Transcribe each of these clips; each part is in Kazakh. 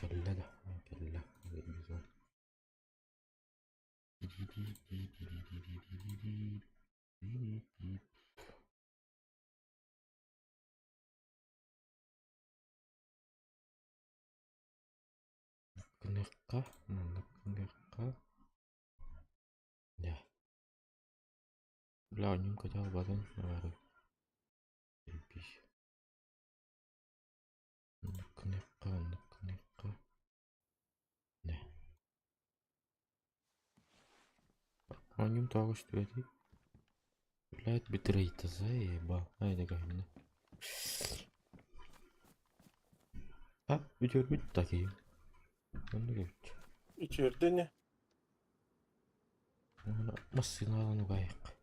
Kelle de. Kelle. Güzel. Kenekah? Kenekah? Ya. Lah nyum kejabatan baru. Lebih. Kenekah. Ya. Nyum tahu seperti. Lihat bitrate saya, bah. Haydi gayna. Ha, video bitti ki. Ben de geç. İçeride ne? Ona masın alanı gayak.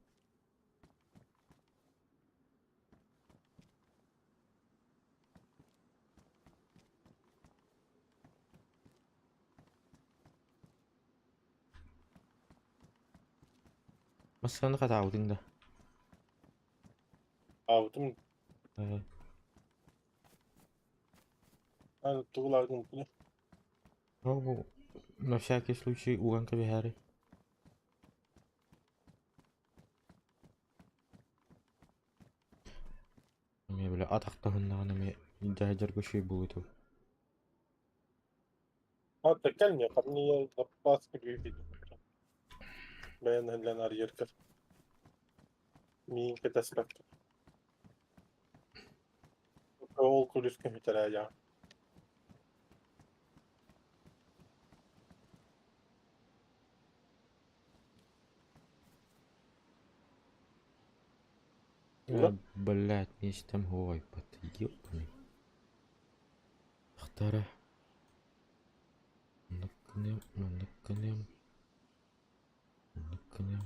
Masını kadar aldın da. Aldım. Ee, Hani tuğlardım bunu. oh, на всякий случай uang ke hari. Me böyle ataklarından me incajar bir şey buldu. Hatta gelmiyor. Niye bas gibi bir beyan helen arıyor kır. Min kete spektrum. Ol kulis komütere ya. Ya Ula. belat ni sistem Hawaii pat yuk ni. اختاره نقنم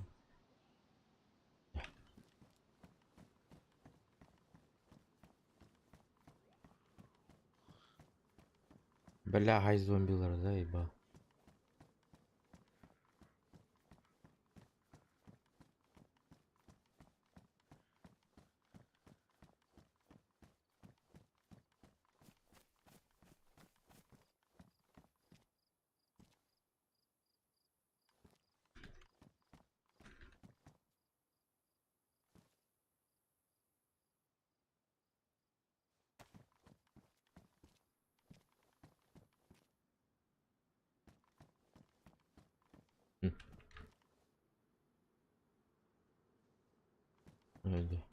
بلا عايز زومبيلر ده يبقى öyle.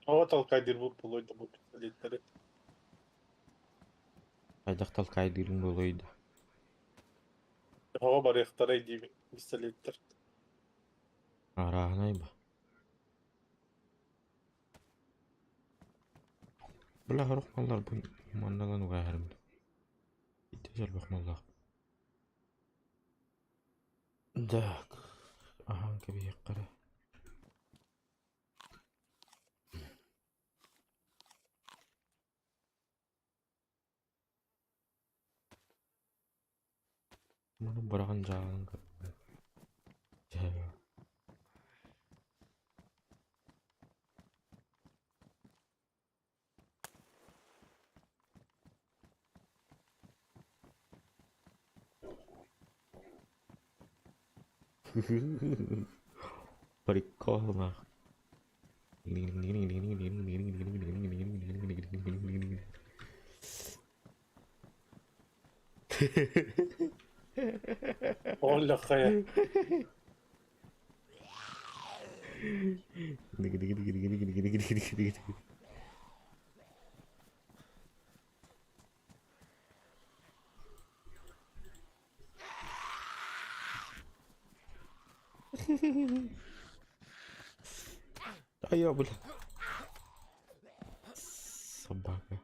Hava talkaydır bu buluydu bu pistoletleri. Haydaktal kaydırın doluydu. Hava bari ihtaraydı pistoletler. Arağına yba. Bلا هروح والله البن mandalan uğrarım. İhtiyar bak mallah. Dak. Aha gibi yakara. Bunu bırakın canın. Прикол нах. Ola kaya. Ayo boleh. Sabaka.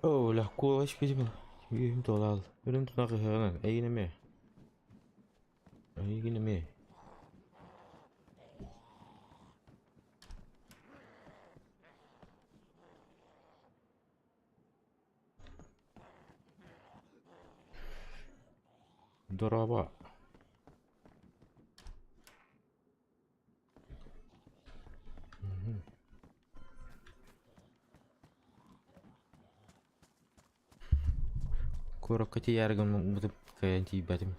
О, la kuulash pidime. Yüm dolal. Ürün tunağı hıhanan. Eğinime. Eğinime. Doraba. Korokati yargın mıdıp kayan tibadim.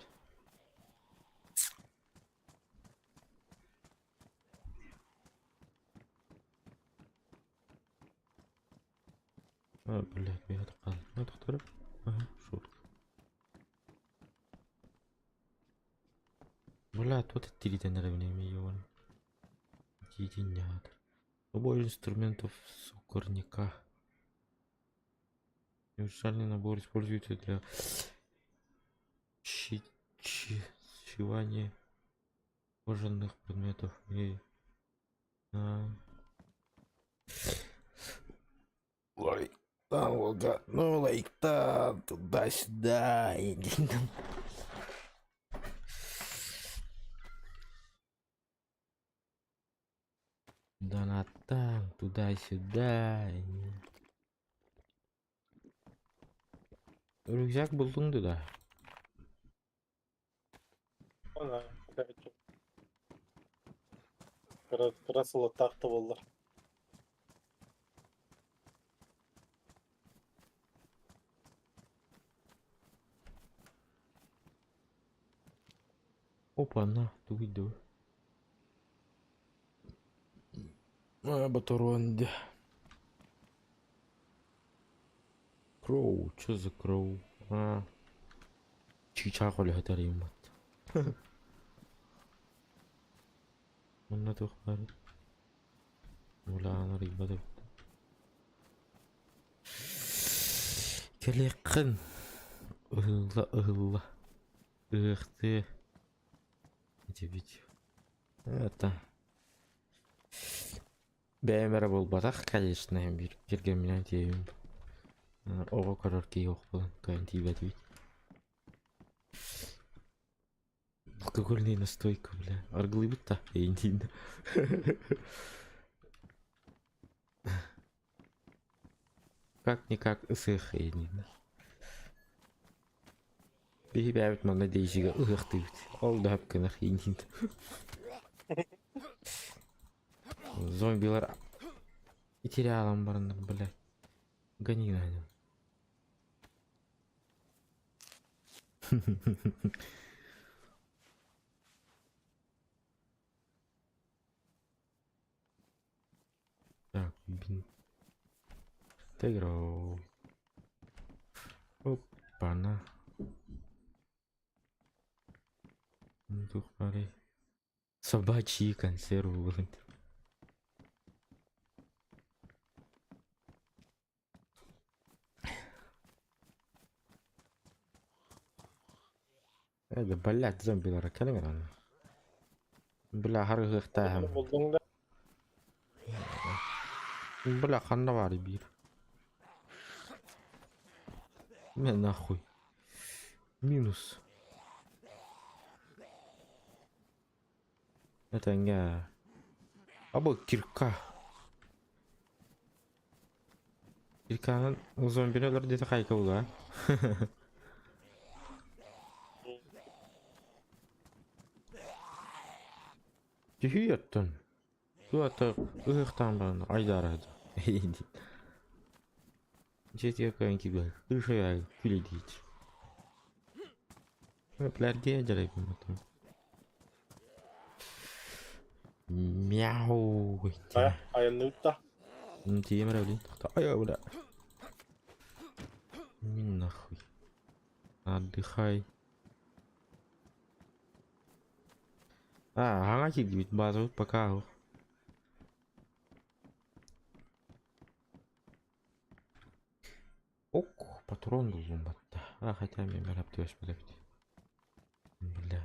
Блядь, я отقал. Я доктор. Ага, шутка. Блядь, вот это тиритен равнями его. Единятор. Набор инструментов сукорника. Универсальный набор используется для сшивания кожаных предметов и лайк там лага, ну лайк там туда-сюда иди там. Донатан туда-сюда. Рюкзак buldun da. Ana. Krasılı taktı bunlar. Опа, на, туйду. Батаронде. Кроу, чё за кроу? Чичахоли хатарим. Мына тухмар. Мулана рибада. Келекин. Ыла. Ыхты. Эти видео. Это. Бәймәрі бол батақ, конечно, бір келген менен тейім. Оға қарар кей оқ болан, кайын тейбәді бейт. Алкогольная настойка, бля. Арглы бітта, ейін дейін. Как-никак ысық ейін дейін. Бейі бәбіт маңа дейшіге ұғықты бейт. Ол да әпкінақ ейін дейін. Зомбилар материалом барындар, блядь. Гони надо. Так, бин. Тегро. Опа-на. Дух пари. Собачьи консервы. هذا بلعت زومبيلر كلمة عنه بلا حرق اختاهم Buldun da بلا خلنا وعلي بير من اخوي مينوس نتنجا ابو كيركا زومبيلر دي تخايكا ولا Тихиеттен. Туата ыхтан бан айдарады. Эйди. Жете кайын кибе. Ышая күледит. Пләрге жарайбы мытым. Мяу. ayağını utta. Тиемер блин. Ая бля. Мин нахуй. Отдыхай. Хаңа кип бит база пока. Ок, патрон булдум батта. Хотя мен бәрәп төш белеп. Бля.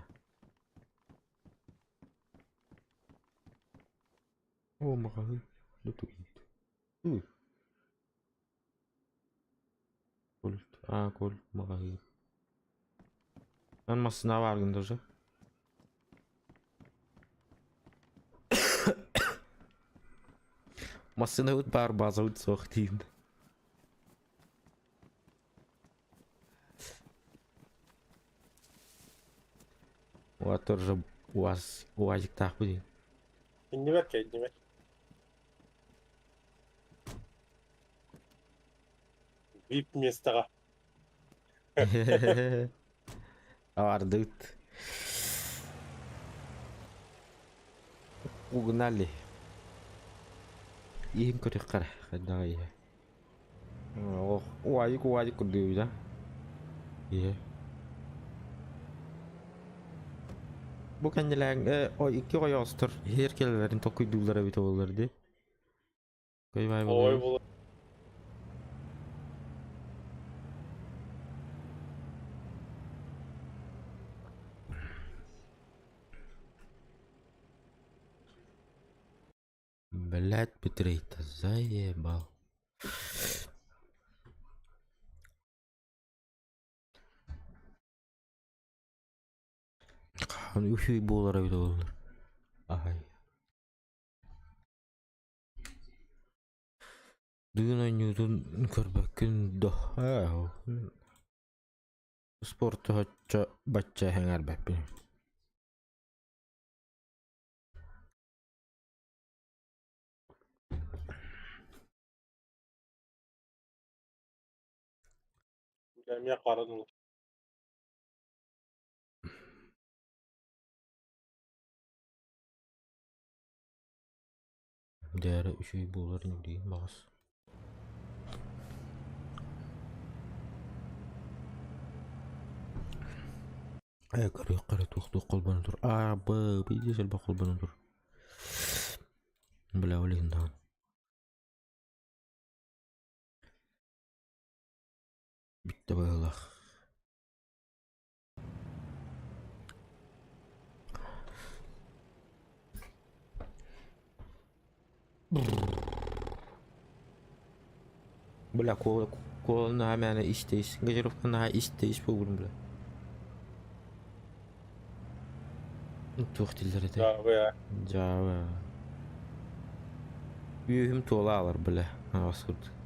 О, мага. Луту. Кольт. Кольт магазин. Ben masına vargındır. Masına ut bar bazı ut soğuktayım. O тоже уазик так будет. İnni ver ki inni ver. VIP местаға. Ардыт. Угнали. Иhin көрек қара. Қайдағы ihe. Уазик күрдеу да. Ihe. Bu kendilerine o iki oy astır. Herkelerin tokuydular bit olurdu. Koy vay Ой bakalım. бұл. Блять, Петрейта, заебал. Hani üşüy boğulara bit olur. Ay. Düğün oynuyordun körbekün doh. Sportu hocca bacca henger beppi. Gelmeye qaradın. Değeri üşüy boğuların değil bağız. Qarı toxtu qolbanı dur. Bir de selba qolbanı dur. Bila olindan. Bitti bayılaq. Bila koluna hemen isteyiz. Gecerovkana isteyiz bu bile. Tuh dilleri de. Ya be. Java. Büyüğüm tola alır bile. Asırdı.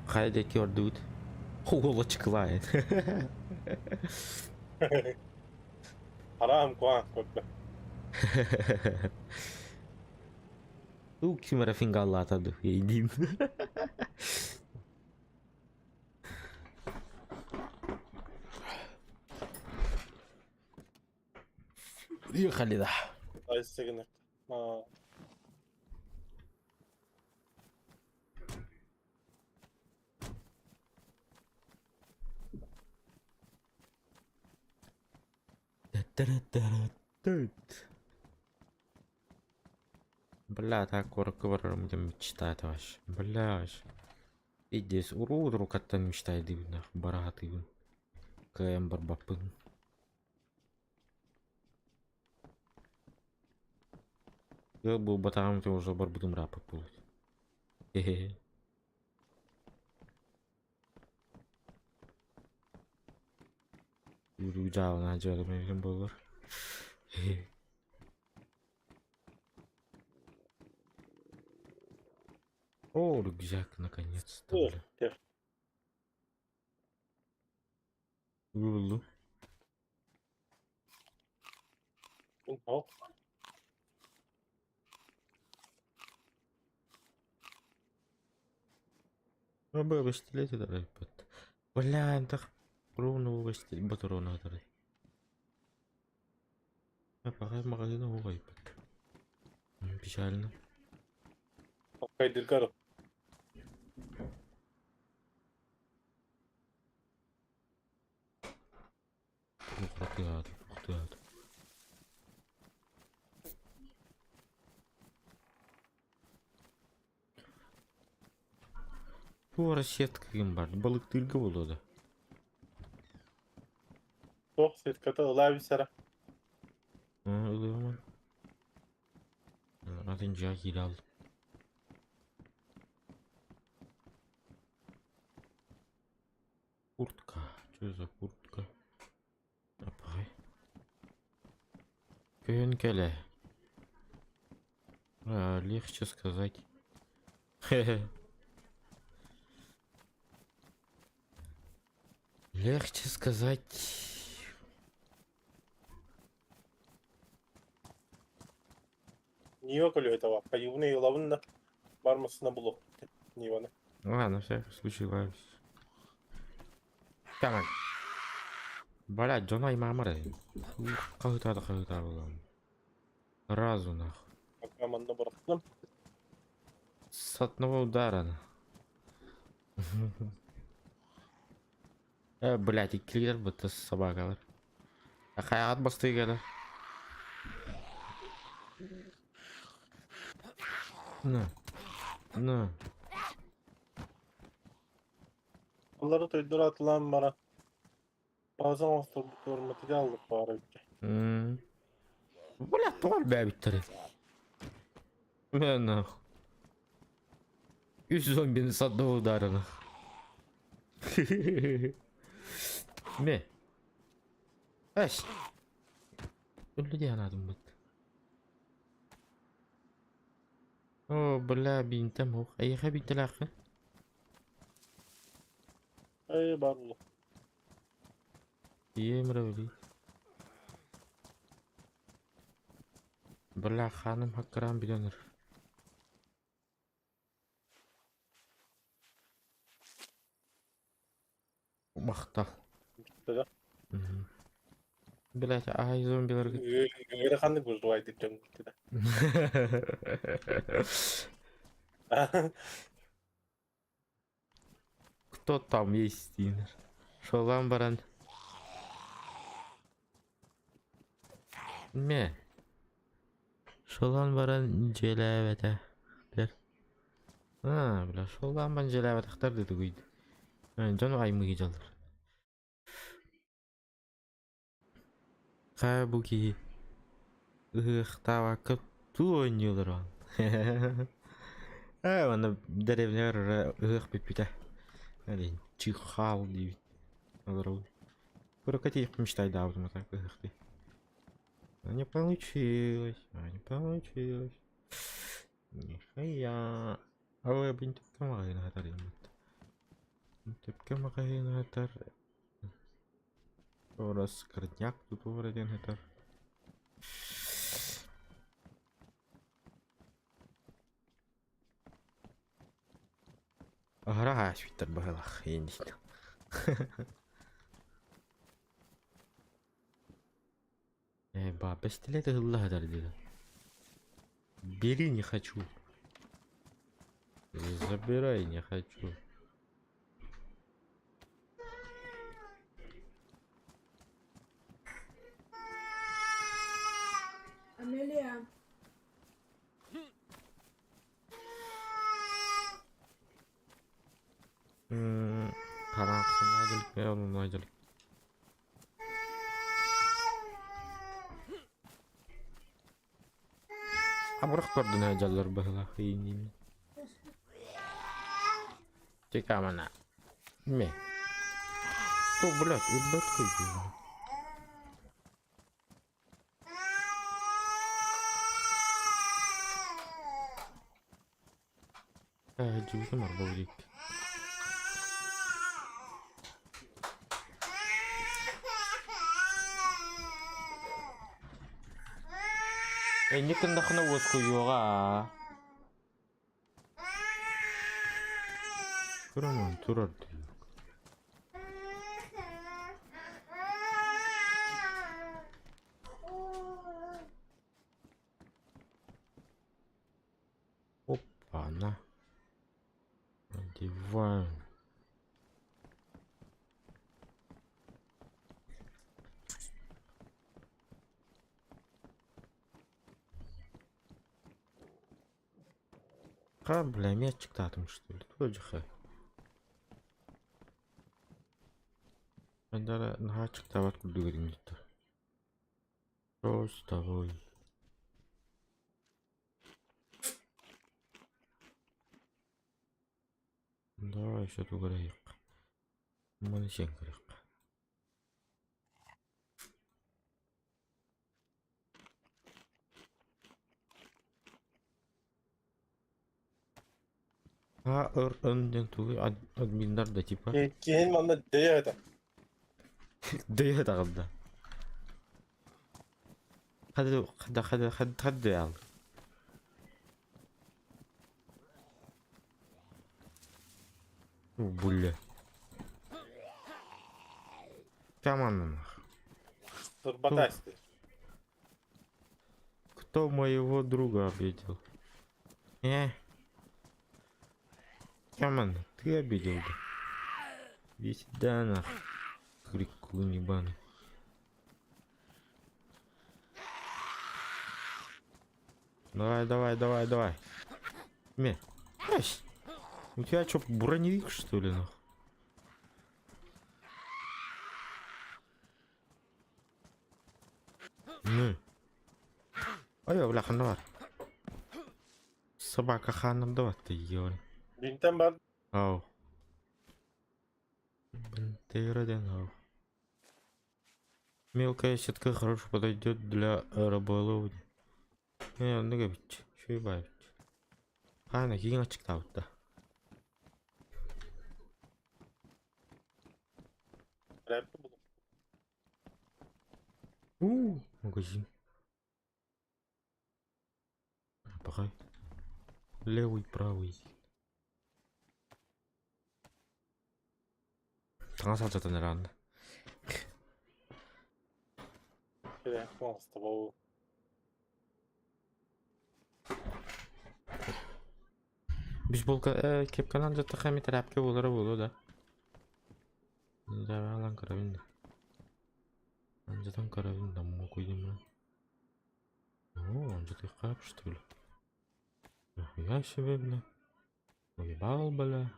Kaydeki your dude. Oğlu çıkılayın. Haram kuan köppe. O kimere fingallata do yediğim. يخلي ده. Ay isteginek. Ha. Бля, так короквар мечтает ваш. Бляш. Идес урод рукаттан мечтает дивна. Барат ивн. Каем барбапын. Я был батагам, ты уже барбудым рапа будет. Хе-хе. Yürüyeceğim acaba benim bulur. О, рюкзак, наконец-то, Dur. бля. Gel. Вылу. Al. Абы бештилети да репет. Бля, انت رونا بشتري بطرون هذا. فقط مغازين هو غيبت. بشالنا. Kaydır karı. اختيار اختيار. Тура сетка ким бар. Balık tırgı buluyordu. Çok serkata ıla bir sara. Ilığımın. Atınca hile aldım. Куртка. Что за куртка? Апай. Пенкеле. Легче сказать. Легче сказать. Niye kalıyor etava? Kayıbını yolavın da varmasına buluk. Niye Ладно, на всякий случай ловись. Tamam. Блядь, Джонай мамыры. Кагыта булам. Разу нахуй. Команда bıraktım. С одного удара. Блядь, иккилер быты собакалар. Каягат басты келе. На. На. Onları töydüre atılan bana. Bazen oturmatı aldık bari. Блядь, твой бәбиттері. Мен нахуй. 3 зомбini с одного удара нахуй. Не. Эш. Людей анадым быт. О, бля, бинтем ух. Айха бинтелахы. Ey barlı. Емре бли. Бля, ханым хаккарам биленер. Мақтал. Böyle. Блять, ай зомбилар кет. Öyle kandık bu duaydı canım. Кто там есть, Динер? Шолам баран. Не. Шолан баран желебете. Бер. Бля, шолан баран желебете хтар деди гуйду. Жон аймыгы жалыр. Кабуки. Ыхтава кыпту ойнуйлар он. Аны деревнер ых бипите. Әлин чихал дейбит. Алар. Прокатить мечтать да, вот так ых ты. Не получилось, не получилось. Нихуя. Ой, блин, тут камагай на гатар ямат. Тут камагай на гатар. Орас скорняк тут вроде на гатар. Аграга свитер багалах, я не знаю. Ба, пистолеты гладар деди. Бери, не хочу. Забирай, не хочу. Амелия. Karanlıkta ayrılık ve onun ayrılık. Abrak gördün ajallar bahla khayini. Cek mana? Me. Kok bulat ibat koydu. Juice mar bawdik. Ini kendak na was kuyo ka. Kuraman turar diyor. Опа, на. Надеваем. Бля, мячик татом что ли? Тоже хэ. Андара нахачык табат күлдүгөрүң диттер. Что с тобой? Давай еще туграйык. Маны сен керек. ըրընդեն тугы админдар да типа. Кейін мана deyеді. Дөйө тагында. Хады ал. Булля. Команда. Сырбатасты. Кто моего друга обидел? Команда, ты обидел, да? Иди сюда, нахуй. Крикун ебаный. Давай. Ме. Ась. У тебя что, броневик, что ли, нахуй? Ну. Ой, бляха, ну. Собака ханом, давай ты, ёль. Бинтен бар. Ау. Тейроден, ау. Мелкая сетка хорошо подойдет для рыболовли. Ну габить. Что ебать? На гигачек там, да. Рэпі бұл. Магазин. Пахай. Левый, правый. Таңа салжатан рано. Керек, маңызды бұл. Биш болка кепканан жатты хами тарапке болары болу да. Алан карабин. Анжатан карабин даму койдым ба. Анжаты кап, что ли? Я себе, бля. Уебал, бля.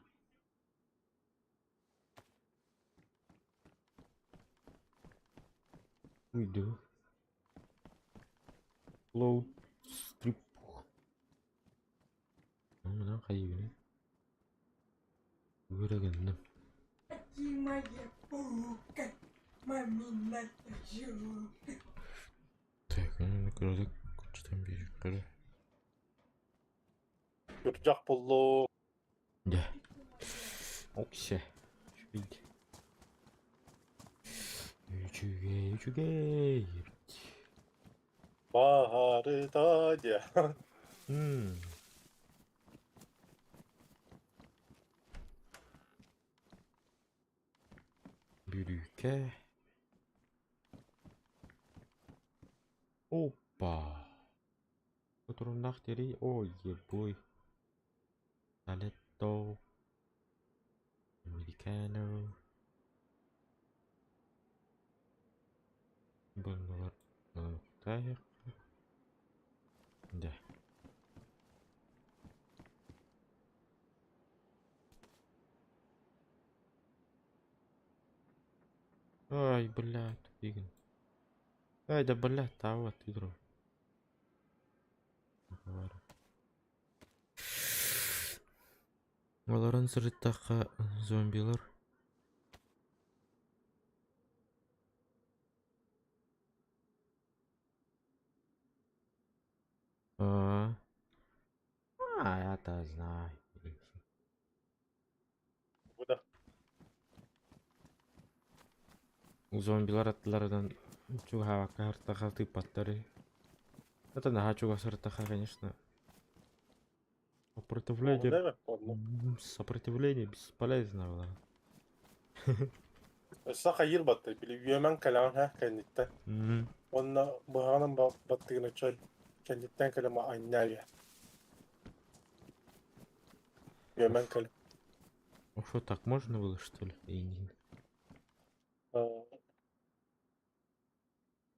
Уйду. Лоуд стрип. Мына кайбын. Көрөгөндүм. Так, көрдүк. Күчтөн бери көрө. Үржақ бұлу. Да. Оксе. Шпить. Üçüge. Baharı da diye. Бирюке. Опа. Турунах тери. Ой, ебой. Салетто. Американо. Bunlar dayak. Да. Ай, блядь, тупик. Ай, да блядь, а вот игру. Оларын сырыттаққа зомбилар. Я-то знаю. Bu da. Зомбилар аттылардан чуга хавакка хартаха тыпаттары. Это на чуга сартаха, конечно. Сопротивление бесполезно было. Саха yıl battı. Bili yömen kalan ha kenditten. Onunla buhanın battığını çöl. Kenditten kalama aynı ya. Yömen kalan. Ну что, так можно было, что ли?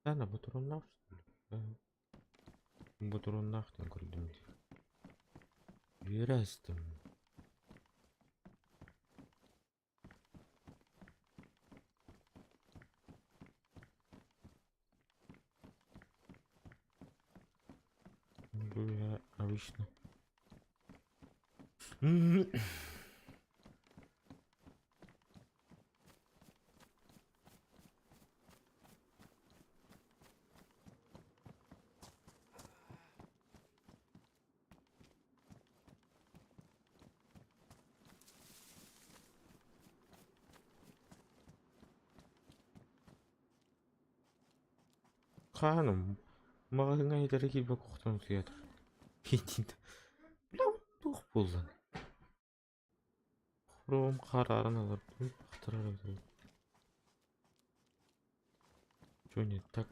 Да, на Батурунах, что ли? Да. Батурунах там көрдім. Верастым. Я обычно. Ханым, маған айтары келбек құқтан сиятыр. Кетейді. Білау, тұқ болдан. Құрым қарарын алыр. Қықтырар өтірі. Жөне так.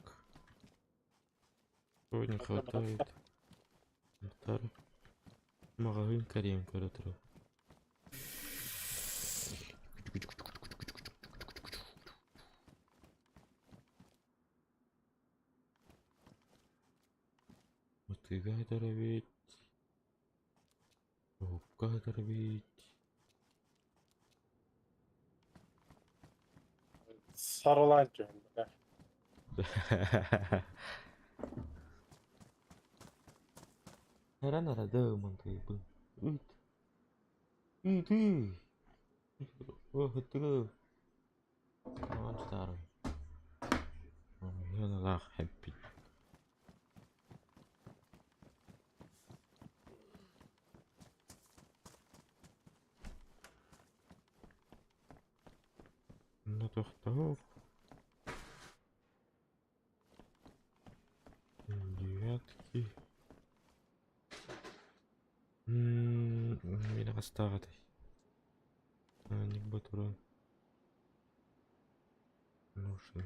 Жөне хватает. Мұқтар. Маған кәрем көрі тұры. Мотыга дорабить. Рубка дорабить. Sarılan cümleler. Herhalde arada mantığı bu. Üt. Üt üt. Oh hıttı. Aman tutarım. Ya Allah happy. Ну тоқтау. Девятки. Мені қастағады. Ник батуран. Нужен.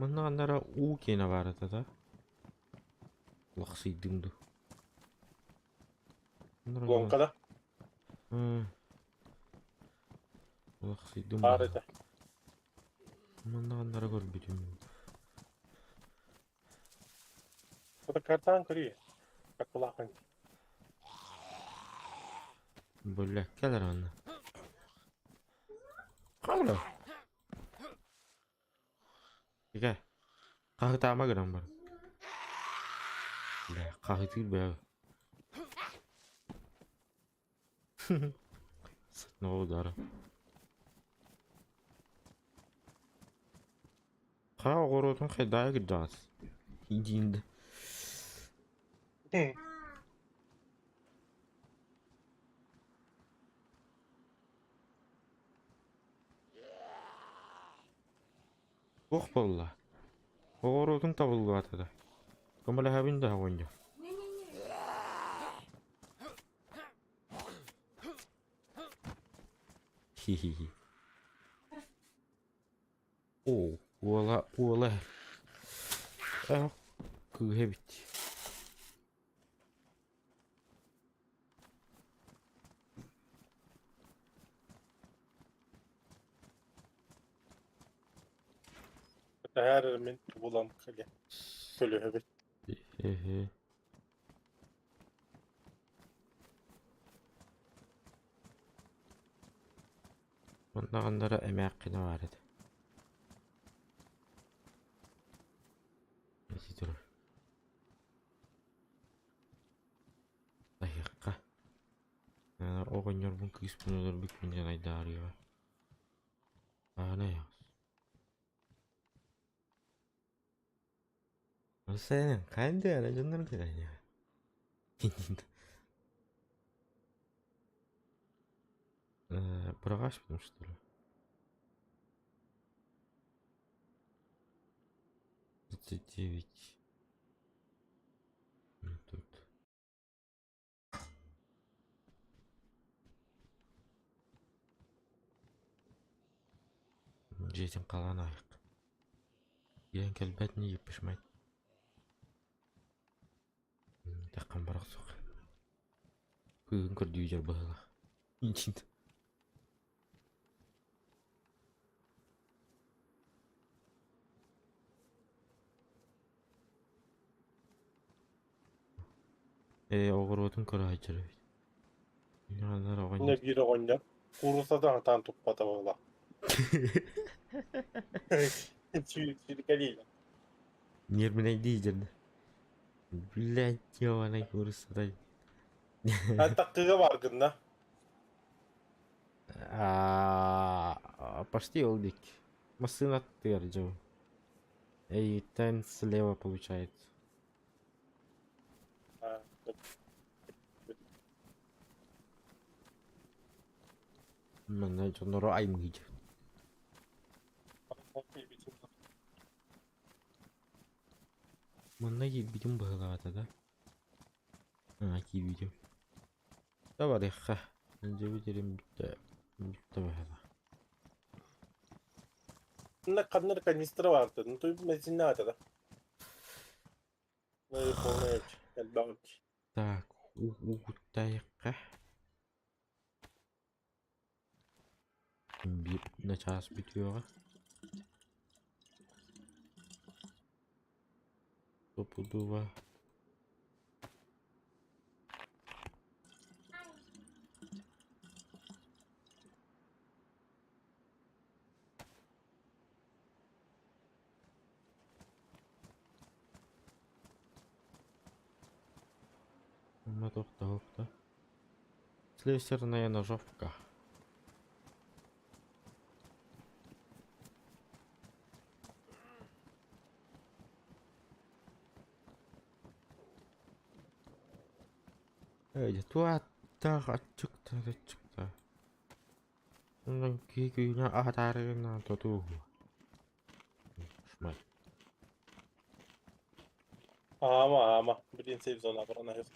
Мынандара у кені барады да. Лақсидыңды. Lonkada. Лақсидың Var ба. ede. Мынандара көрбедім. Bu da kartan kırıyor. Kapılakın. Бөлек келер аны. Қаңда. Еге. Қағы тағыма көрем бар. Қағы түгіл бәу. Сытны оудары. Қағы қоротын қайдайы күрдағыз. Идейінді. Оқ болла. Қоротын табылғы атады. Көмілі әбін да ойынды. Хи-хи-хи. О, уола. Күйе бітті. Her min bulan kale. Söylüyor evet. Хе-хе. Мұндағандары әмәк қина бар еді. Несі тұрыр. Дайыққа. Оғынер бұн күйіс бұн олар бүкменден айды арыға. Ағына яғыз. Сенің қанды ана жындар көрәне. Бұрағаш бұдым что ли? 39. Тут. Жетім қалан айық. Ең кәлбәтіне епішмайды. Таққан барақ соқ. Күйін көрді үйдер бағыла. Инчинді. Oğurudun kıraycırı. Dünyalar oğun. Yine biri oynar. Kurusa da hatan tuppata valla. Çirkeliyle. Nirmine diyeceksin. Блядь, ёбаный курс. Hatta kığı var gında. Почти олдик. Масын оттырджу. И тен слева получается. Ha, Мен что нора аймгиж. Мен видим баглата, да? Ки видео. Давай ха. Önce videolarım bitti. Bitti bagla. Bunda kadınları kanistra vardı. Ну, то бензин надо, да? Ну, и полная бабки. Так, угутайка. Bir ne çağız bitiyor. Topu duva. Мотор. Слесарная ножовка. Tuotta çıktı. Ondan kiküne ahtarına tutu. Şmal. Ama. Bilin save zona var ona hızlı.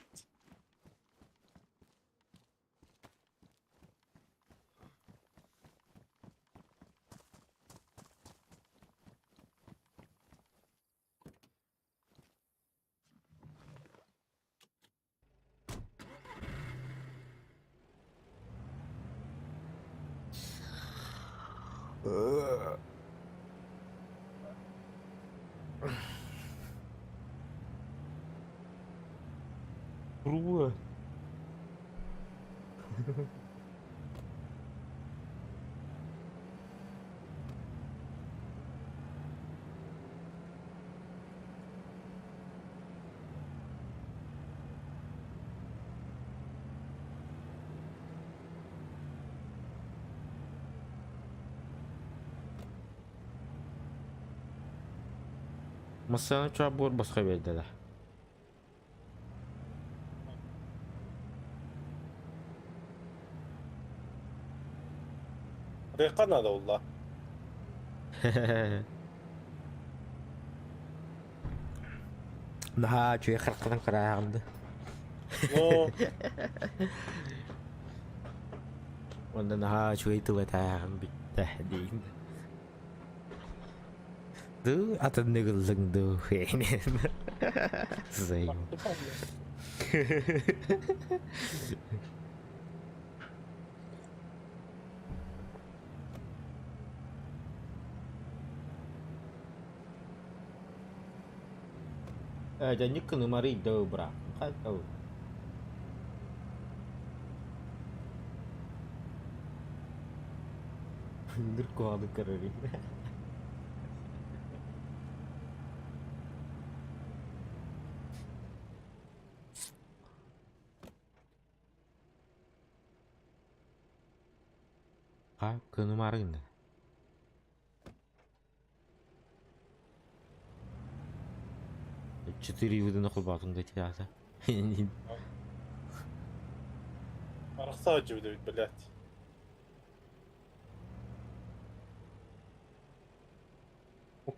Ruhe. Masana çabuk başka verdiler. Rekana da valla. Daha çöğe kırkıdan kırağımdı. No. Ondan daha çöğe tuvatağım بالتحديد. Du atın ne kıldın du. Zayıf. Janji ke nomor itu, bro. Kan tahu. Dur kovalı kararı. Ha, ke nomor ini. Четыре вида на хулбатун дайте. Арықса жібді, блядь.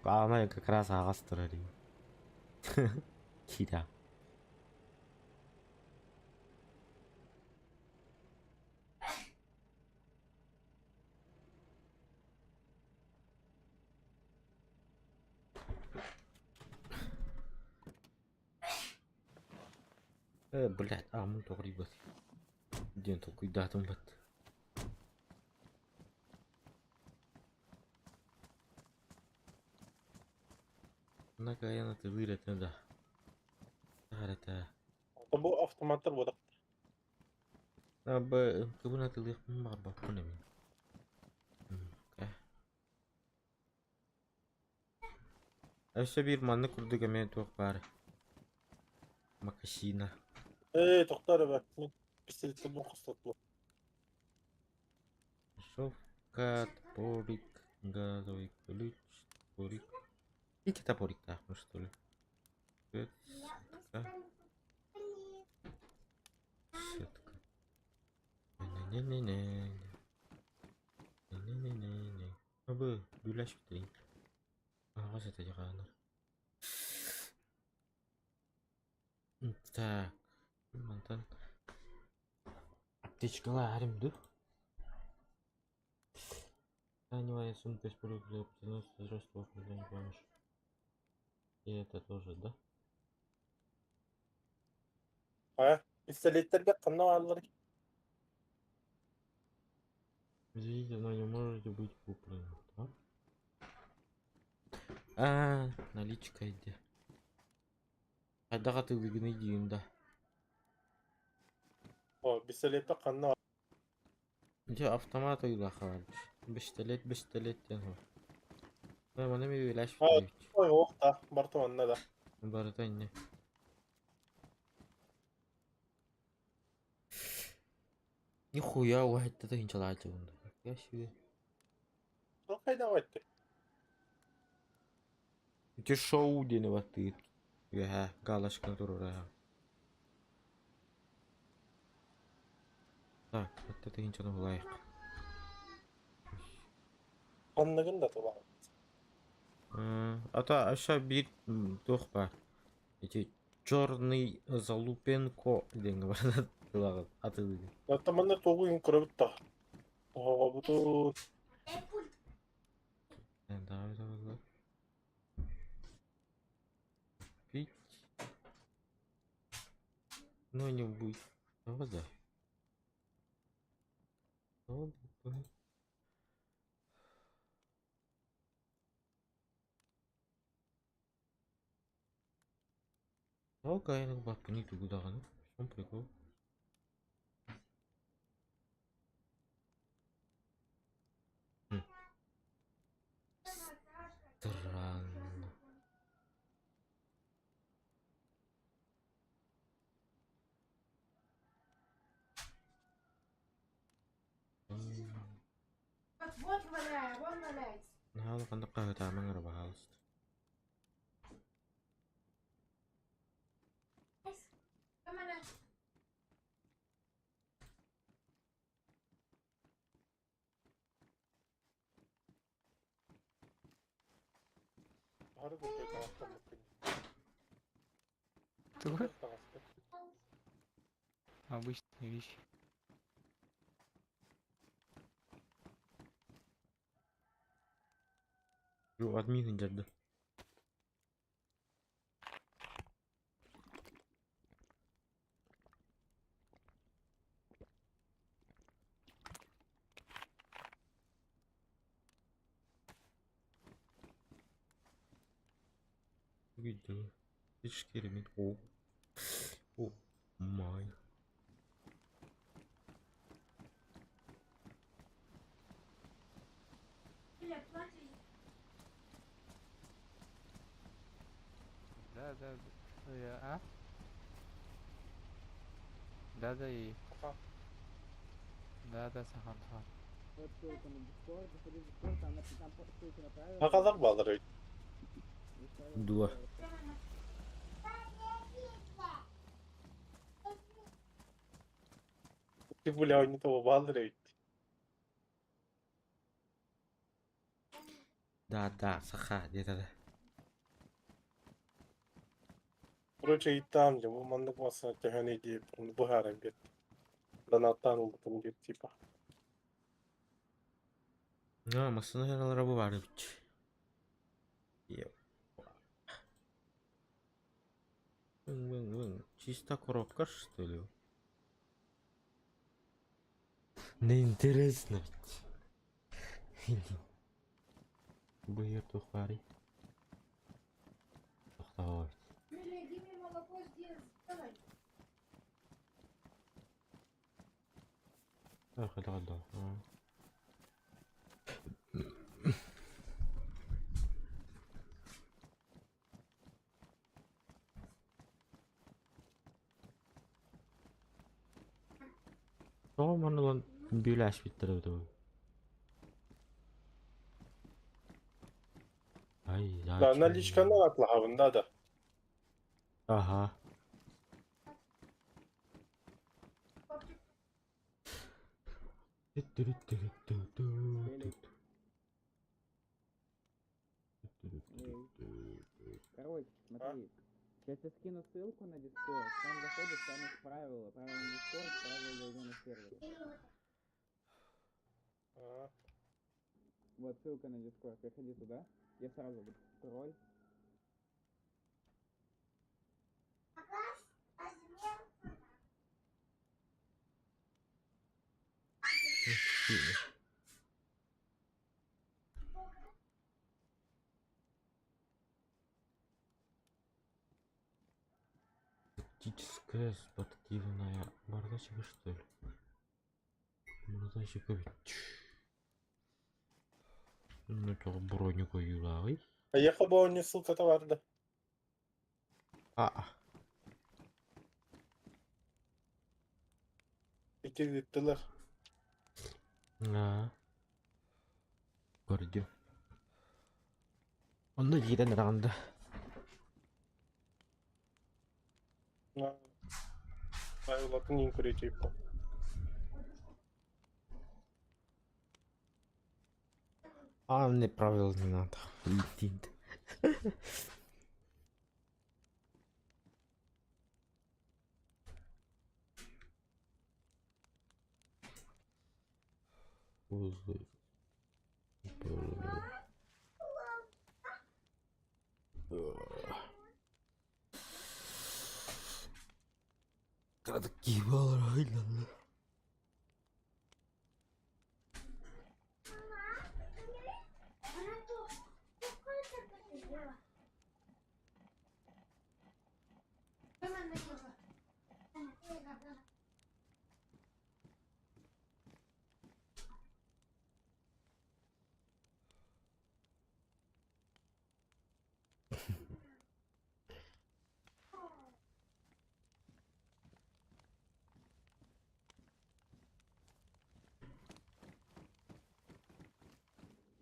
Она как раз ағастырар. Кида. Блядь, мы тоже ребят. День такой датум бат. Накаяна ты вырет, да. Арата. Bu автоматтар болады. Kebun atılıyor mu var bak bu ne mi? Öse bir manlı kurduk hemen çok var. Makasina. Тоқтар бе. Мен пистолеттерден қостатып. Шовкат, порик, газовый ключ, порик. Видите топорик так, ну что ли? Сетка. Сетка. Не-не-не-не. Не-не-не-не. Абы, güleş bitireyim. Ağaç atacak ağına. Так. Mantan. Аптечкаларымды. Тканевая сумка с продуктами переносит возраста оказания помощи. И это тоже, да? Пистолеттерге қандай алар? Извините, но не можете быть куплены. Да? Наличка иди. Қайдағы тыйлығыны дейін да. Пистолетті қандай? Автомат ойла қалады. Пистолет ден ғой. Мұны мен ойлаш бітірейік. Ой, оқта, бартуанна да. Барытан не. Нихуя уайытты да инчалайды бұнда. Я себе. Сол қайда қайтты? Те шоу дені баттı. Ya галашканы тұрыр. Так, это ты инчаны бұлайық. Қаннығын да тұла. Ата аша bir тоқ бар. Эти черный Залупенко деген бар. Тулагы аты деген. Натаманна тоғуын көріп та. Бұты... Давай. Пить. Ну не будет. Вот да. Кайның бапы не тугудағаны. Шон прикол. Странно. Вот валяй, вон валяется. Нахал қандыққа өтамын ұрып алысты. Harı көпей тағаттан мұттың. Что? Обычная вещь. Админ жарды. Видео. Ишкермен. О май. Да. А? Да, и... Да, Сахан. Вот ссылка на Discord, заходи в Discord, там ссылка направила. Хақазақ балыр. Дуа. Ты гуляй не того балыр. Да, саха, где-то да. Короче, иттам же, бұл мандық басына тәхәне дейіп, бұл харам бет. Донаттан ұлытын бет, типа. Масына жаралары бар бич. Чисто коробка, что ли? Не интересно. Быйыр тухари. Тохтавай. Юлия, иди мне молоко сделай. Давай. خلاص غدا. Tuommoinen biläsvittelyä. Ai, Да, наличка на отлагавында да. Ага. Короче, смотри. Сейчас я скину ссылку на Discord. Там заходишь, там есть правила. Правила на Discord, правила уже на сервере. А, Вот ссылка на Discord. Переходи туда. Я сразу буду тролль. Тактическая спортивная мордачка, что ли? Мордачка ведь. Ну то бронику юлай. А я хобо не ссылката vardı. А. Bitir gittiler. Gördüm. Onda yiden randa. Ha. Правилатын ең көретейіп. А мне правил не надо. Летит. Узы. Такие балрайны.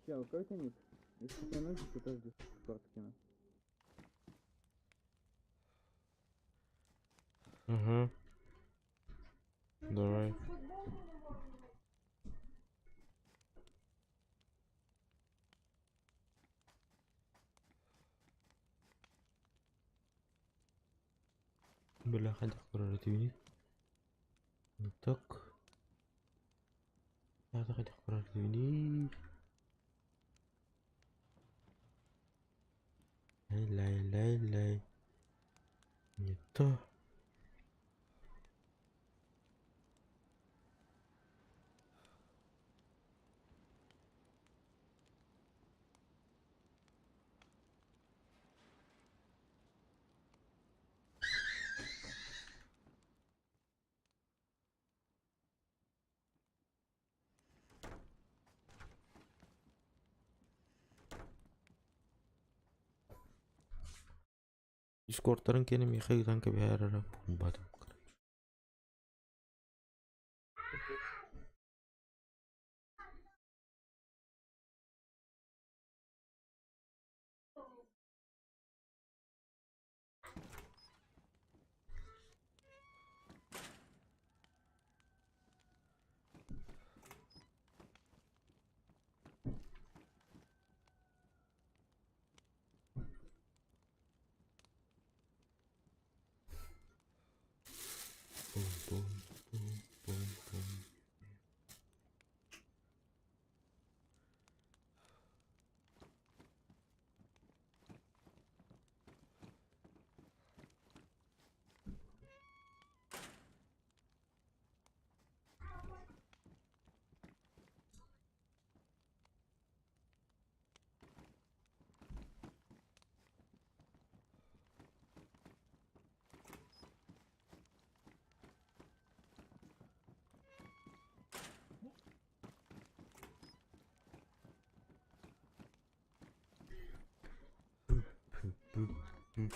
Чел, какой у тебя ник? Если тебе нужно, то тоже Discord скину. Угу. Давай. Бля, хадя коррективни. Так. Хадя коррективни. Лай. Не то. Дискордтарын кені мехайдан кебәрі бумбадым. Girdim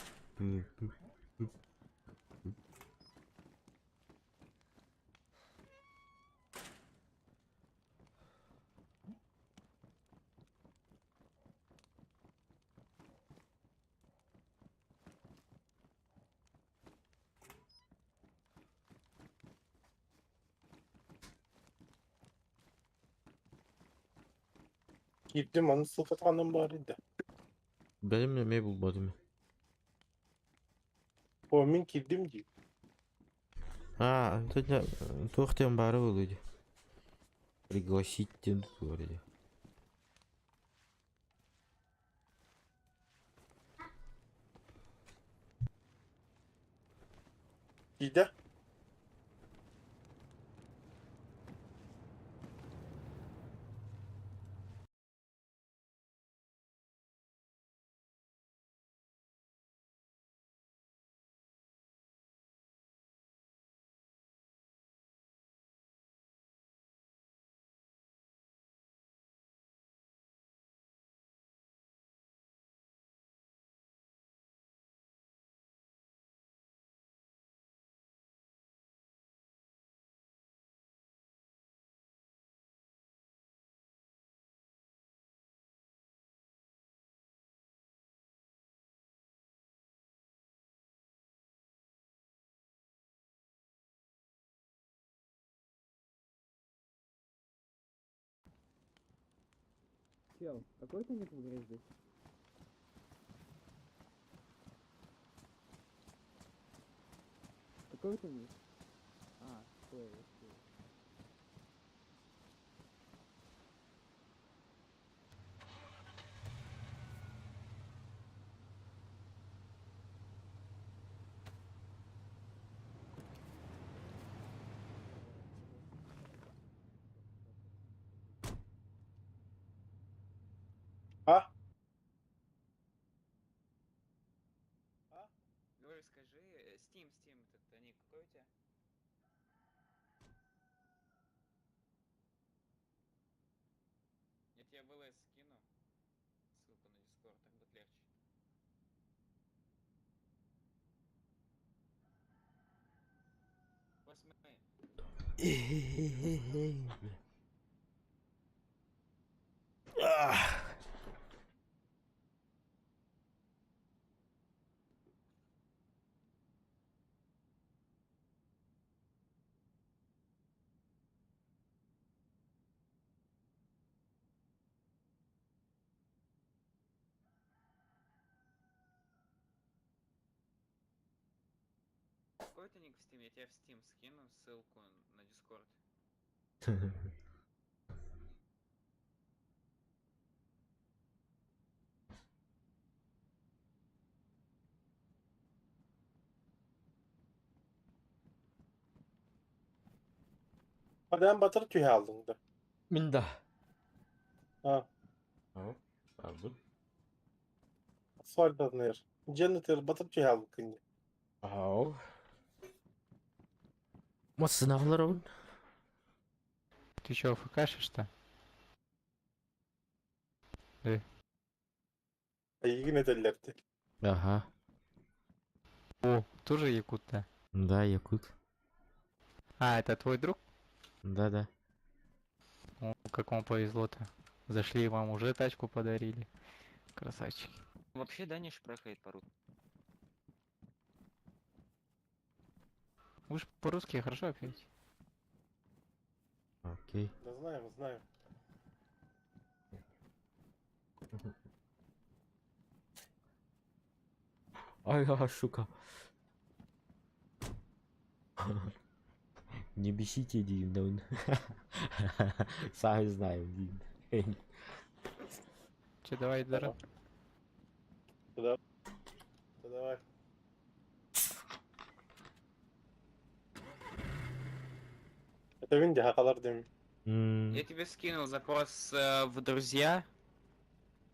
onu sılfatkanım barıydı. Benim de bulmadım. O min girdim diyor. А, это Тохтен бары вроде. Пригласить тем вроде. Gide. Чел, какой ты ник в игре здесь? Какой ты ник? А, стой, окей. А? Говори, скажи, Steam, этот ник какой у тебя? Я тебе в ЛС скину ссылку на Discord, так будет легче. Посмотри. Какой ты ник в Steam? Я тебе в Steam скину ссылку на Discord. Adam batır tüy aldın da. من ده Ha. اهو برضه Asfalt yer. Janitor batır tüy aldın kınca. اهو сынағылар оғын. Ты чё, ФКшишь-то? Ayıgın ederlerdi. Ага, О, тоже якут-то. да, якут. А, это твой друг? Да-да. О, как вам повезло-то. Зашли, вам уже тачку подарили. Красавчики. Вообще Даниш прохает по-русски. Вы же по-русски хорошо общаетесь. Окей. Да знаем, знаем. Ай, шука. Не бесите, Дим, да он. Сами знаем, Дим. Че, давай, Дара? Туда. Да давай. Это Винди хакалар дем. Я тебе скинул запрос в друзья.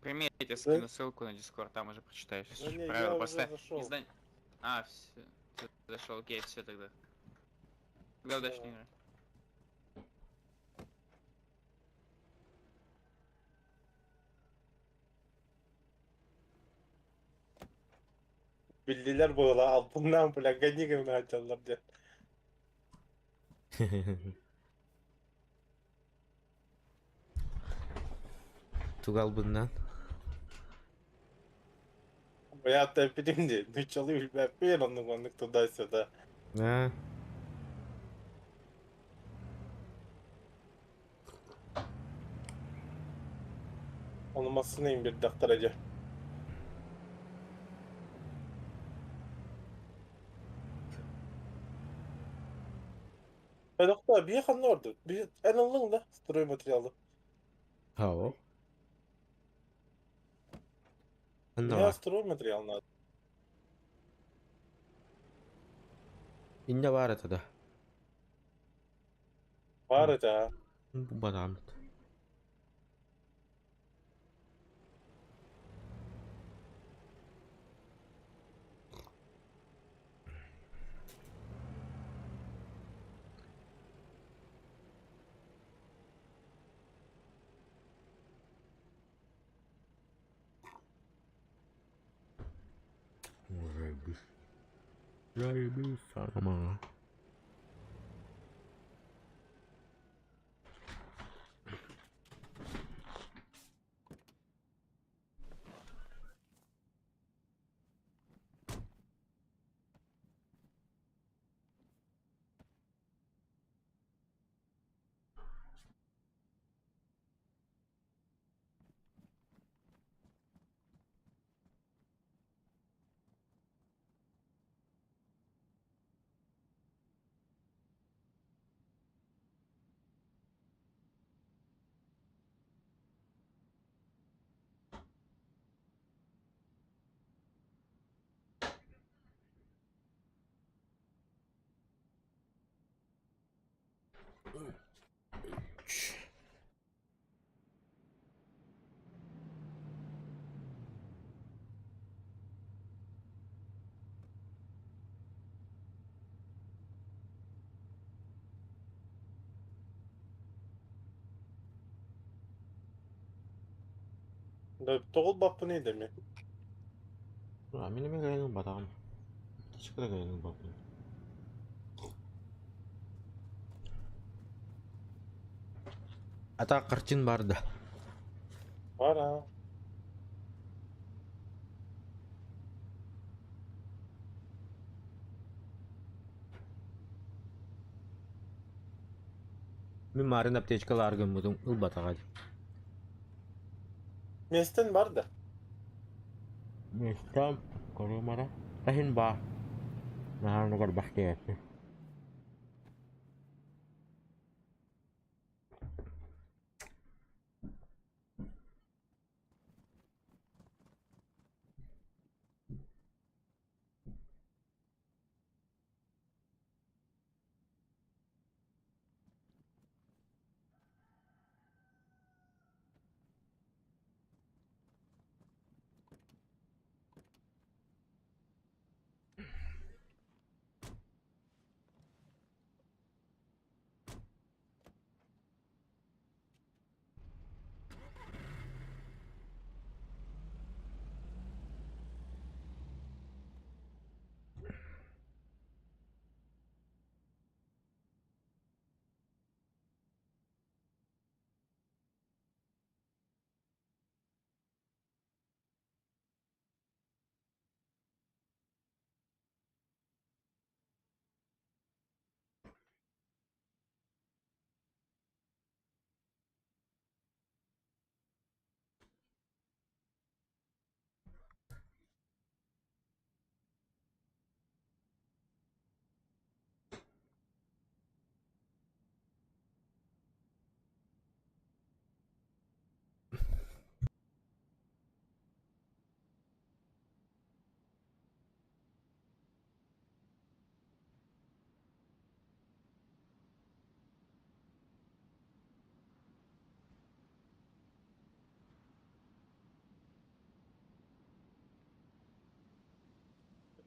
Прими, я тебе скину ссылку на Discord, там уже прочитаешь. Да не, Правила я уже поставь. зашел. А, все. Ты зашел, окей, все тогда. Тогда удачной игры. Bildiler bu ola altından plaka niye açarlar diye. Tugal bundan. Veya da bileyim de ne çalıyor ben bir anlık anlık tudaysa da. Ha. Olmasın bir daktaracı. Doktor bir yakın orada. Bir en alın da stroy materyali. Ha o. Ne Ya var? stroy materyalini. İnne var atada. Var ya. Bu badamit. Rebis. Rebis sama. Tol bappı ne demek? Ini mah kayaknya badam. Çıkı da kayaknya bakın. Ata kırçın barda. Var ha. Min marin aptechkalar gömüdüm. Ilbata gadi. Mesten var da. Mestam. Kalau mana? Tahin ba. Nah, nugar basket.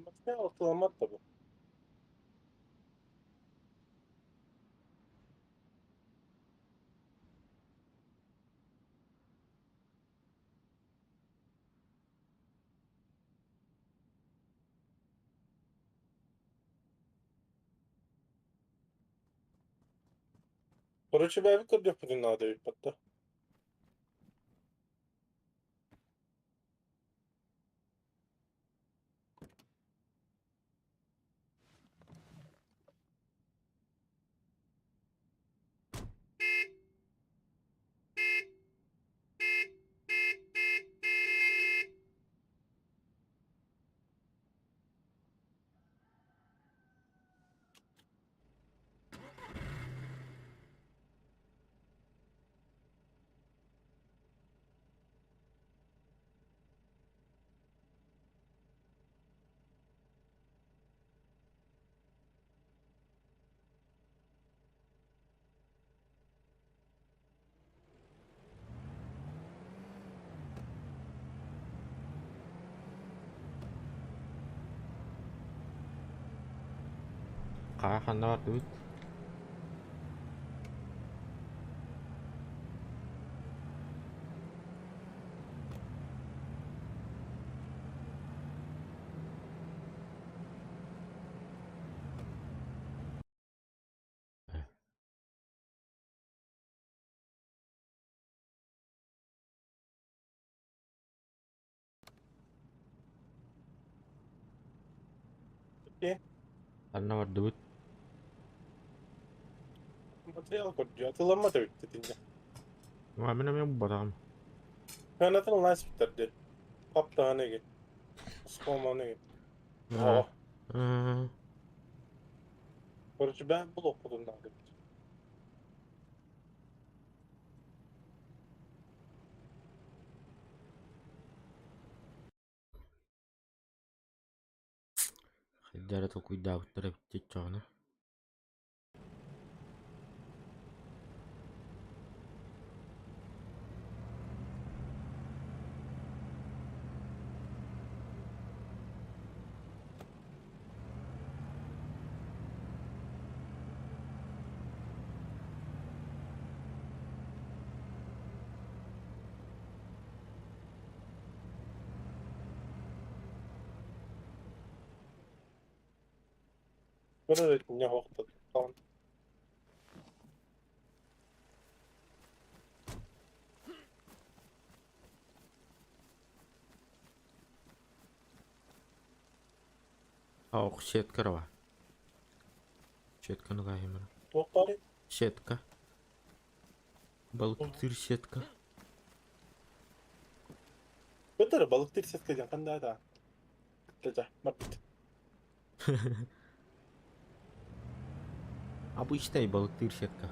Makine ortalama tabii. Короче, бәбі көрдік бүгін надо бітті. Қаяқанда бар дөйт. Қанна бар дөйт. Материал көрді, атыланма да бітті dinle. Мына мен батам. Ben atılın nasıl bitirdi? Kapta ne ki? Sıkılma ne ki? Aa, Короче, ben bu okudum da. Хидәрәтә куйда үттереп течәне. Böyle de ne vakti tamam. Ау, сетка рава. Сетка нога емер. Doktori. Сетка. Balıktır сетка. Better balık değil ses kıyacağım. Ben daha da. Gece. Marbit. Обычный balıktır сетка.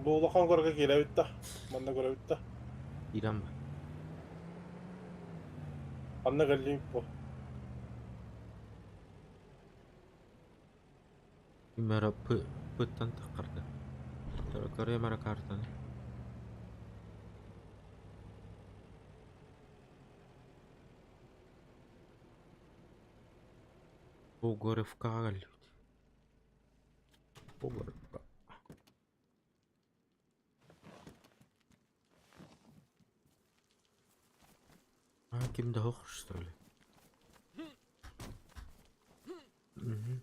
Bu ulakan korka gele bitti. Bana göre bitti. İran ба. Anna geleyim bu. Имара пыттан тақырды. Таракары мара картаны. Погоревка галют. Погоревка. Кимде хох, что ли? Угу.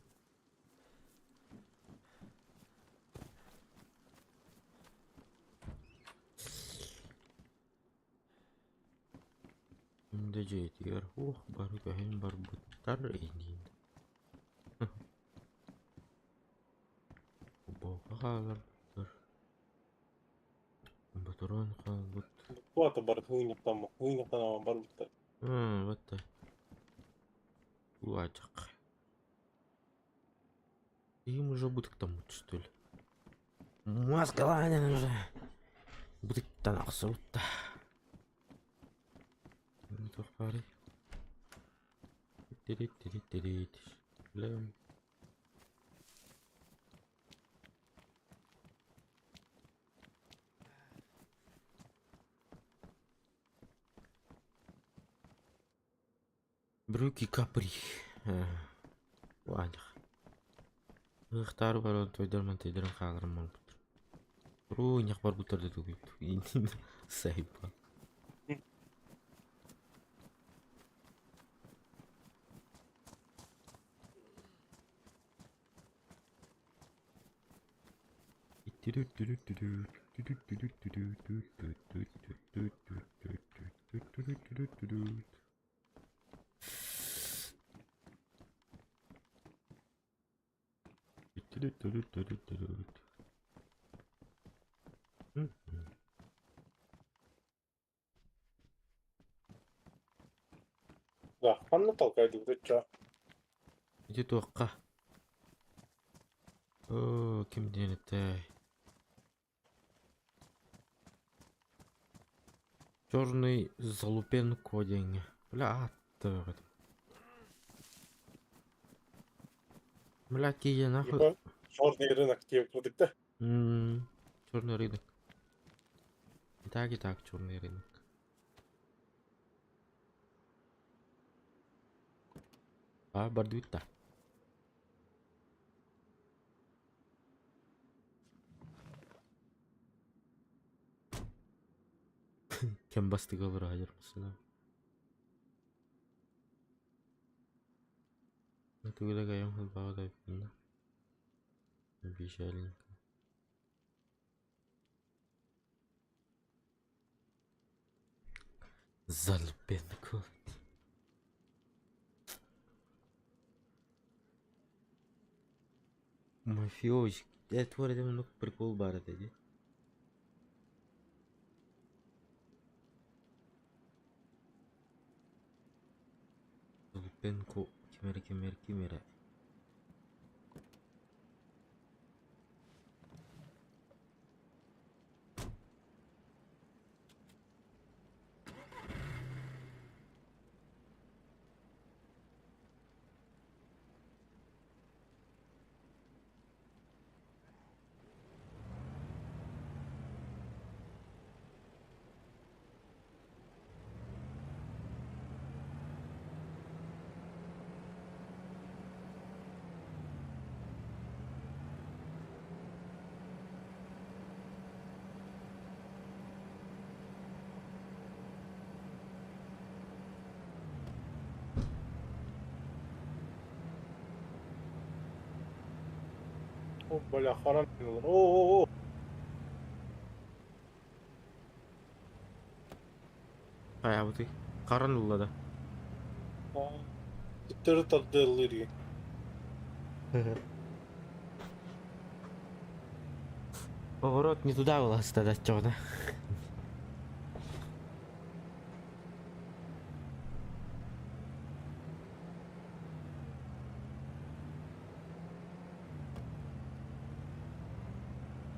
Кимде жетер? Ох, бар көһен бар буттар эйнин. Бога калар буттар. Батурон калбыт. Bu atı barı hıyınıp tamam. Hıyınıp tamam barı bitti. Вот так. Лачак. Им уже будет к тому, что ли? Мозгование уже. Будет танахсут. Ну, пари. Тири-тири-тири. Лем. Брюки капри. Ладно. Ыхтар бар он тойдырман тойдырын кагырым болуп. Нях бар бұлтарды төгіп. Сайпа. Да, ханны толкайды вроде. Иди тоққа. О, кімден етай. Черный залупен кодинг. Бля, атты. Бля, кие нахуй. Типа, черный рынок тебе продукта. Черный рынок. И так, черный рынок. А, бардуита. Кем басты қалыр айырмасы. Это когда гаем хылбағыда өппін. Печаленько. Залупен код. Мафиозик. Это вроде много прикол бар еді. Залупен код. Кемері. О, бля, харам. О. Ая, вот и. Қарын ұллады. Титтері тарды лыри. Поворот не туда было стадать чёрно.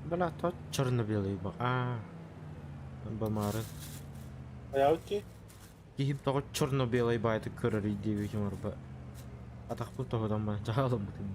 Бля, тот черно-белый был. Бамары. А я өтті? Киіп тоғы черно-белый байды көрір идею кем арба. Атақ бұл тоғыдан ба, жағалым бұтын.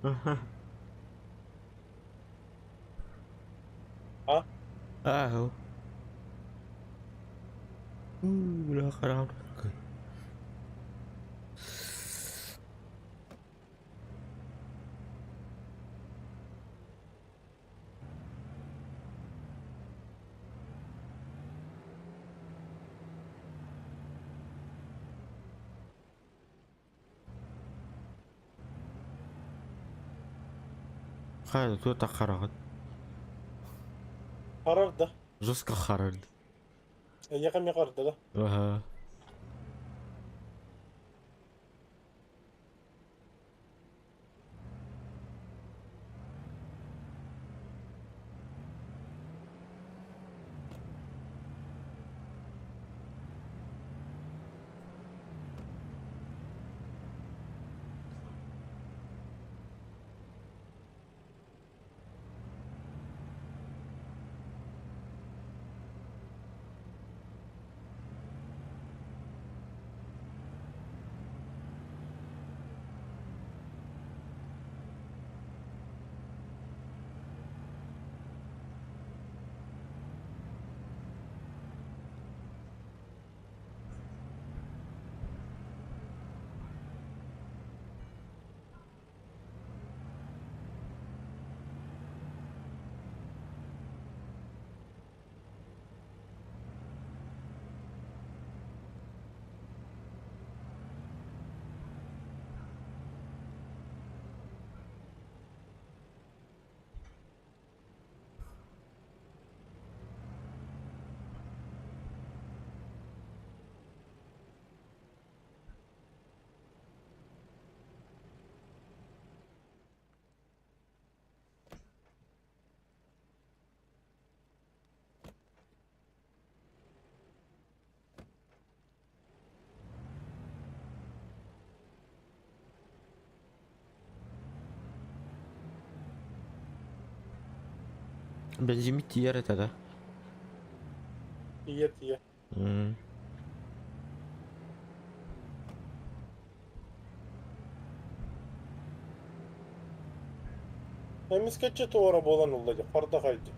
Ага. А? Ау. Бля, харам. Хайда, тут так харагат. Karardı. Жестко харагат. Yakın karardı da. Ага. Бензин тиер это, да? İyi et iyi. М. Memleketçe tuğra bolan olacak. Farda kaydı.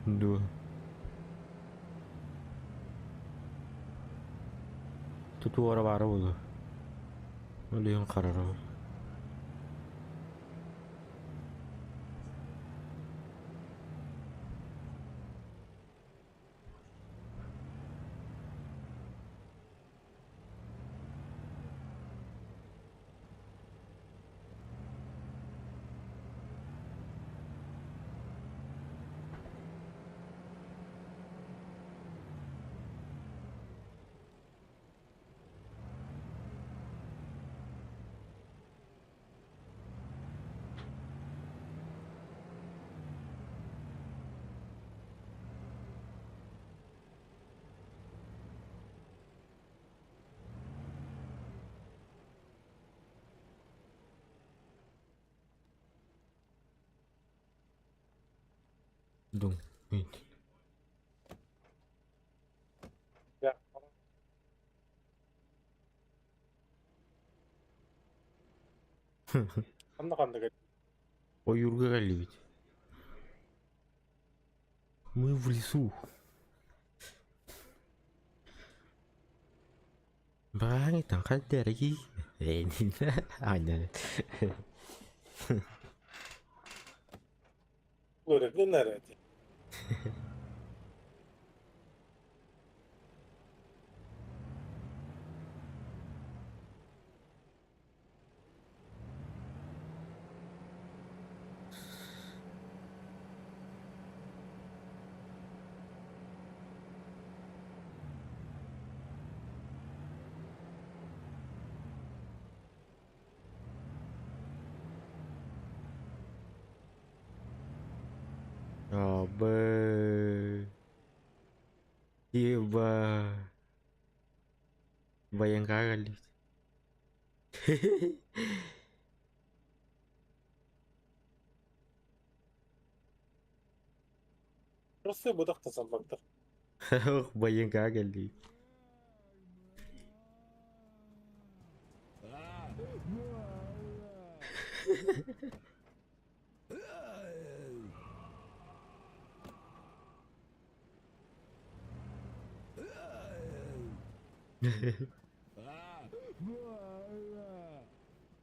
Да. Тут у арабара было. Лион харарова. Дум. Видите. Ya. Kandı kandı kaydı. Ой, Юргали ведь. Мы в лесу. Бай, там дорогие. Aynen. Böyle nerede? Abe. Eba. Bayang kali. Burası bu da tasarlaktır. Bayang kali.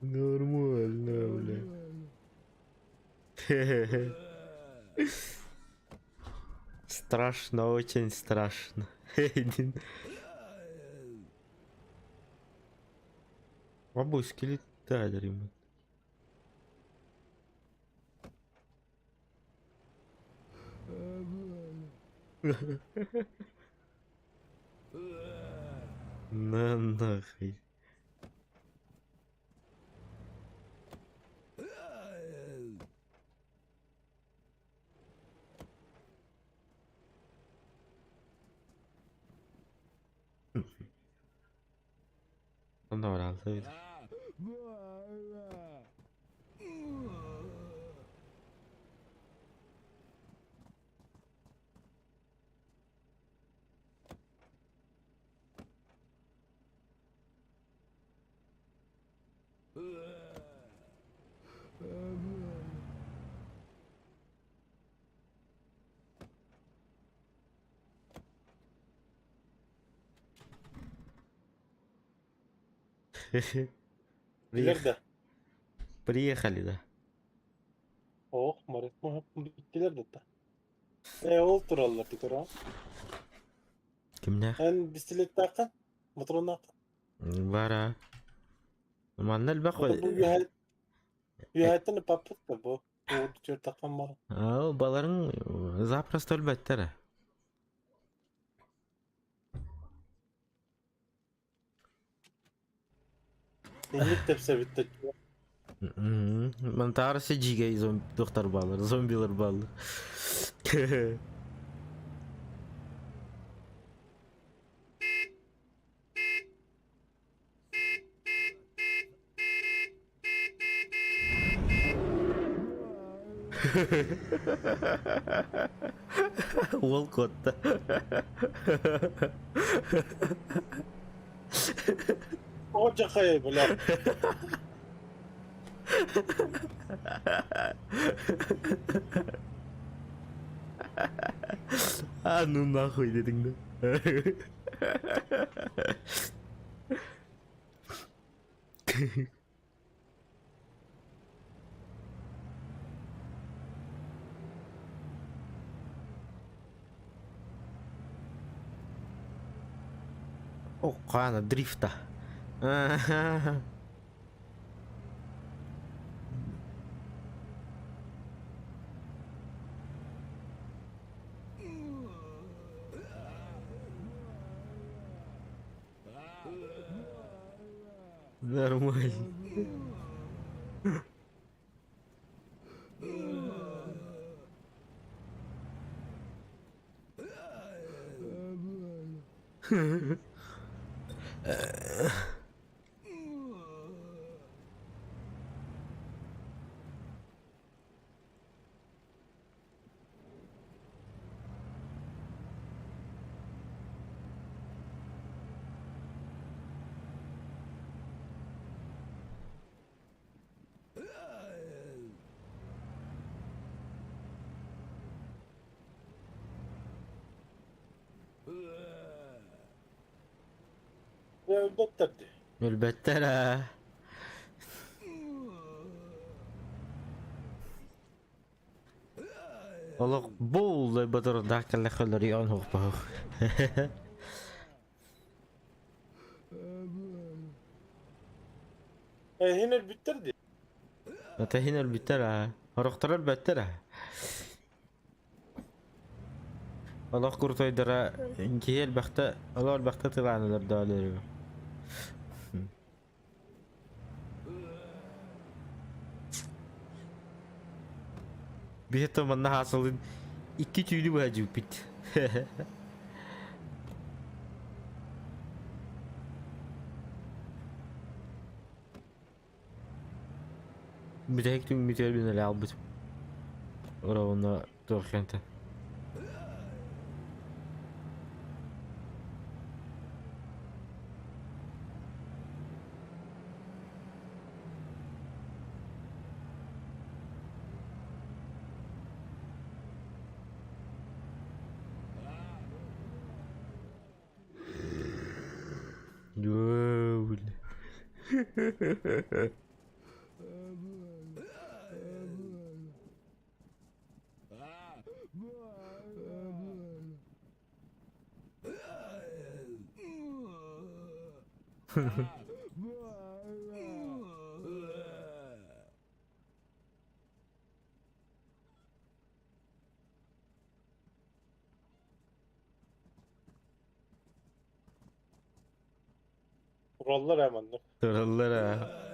Нормально, бля. Страшно, очень страшно. Бабуськи летали, ремонт. На нахуй. Он добрался, видно. Bittiler de. Приехали, да. Oh, maritma hep bittiler de. Ol turallar tikara. Kimler? En bisiklet takın. Motorun takın. Бара. Нормально Bu الباقي. da bu yühayetini papıt da bu. Bu tür takın var. Баларың запросто өлбәттер. İngiliz tepse bitti. Мен таарысы жигей доктор балар, зомбилар балар. Ол котта. Koca kaya böyle. А ну нахуй дедің да. О, қана дрифта. Нормально. Ve öldürttü. Әлбәттә лә. Allah bol betul dah kalau kalau rion hoch hoch. هنا البتر دي. Mata hina البترة هروح ترى البترة. الله كورتو يدرى إنك هي البختة الله البختة طلع على الدولار. Bir zamanla hasılın iki tüylü bu hacı bit. Bir de hektim mütel bin el albet. Ora ona torkente. Yo. Kurallar hemen. Torallara.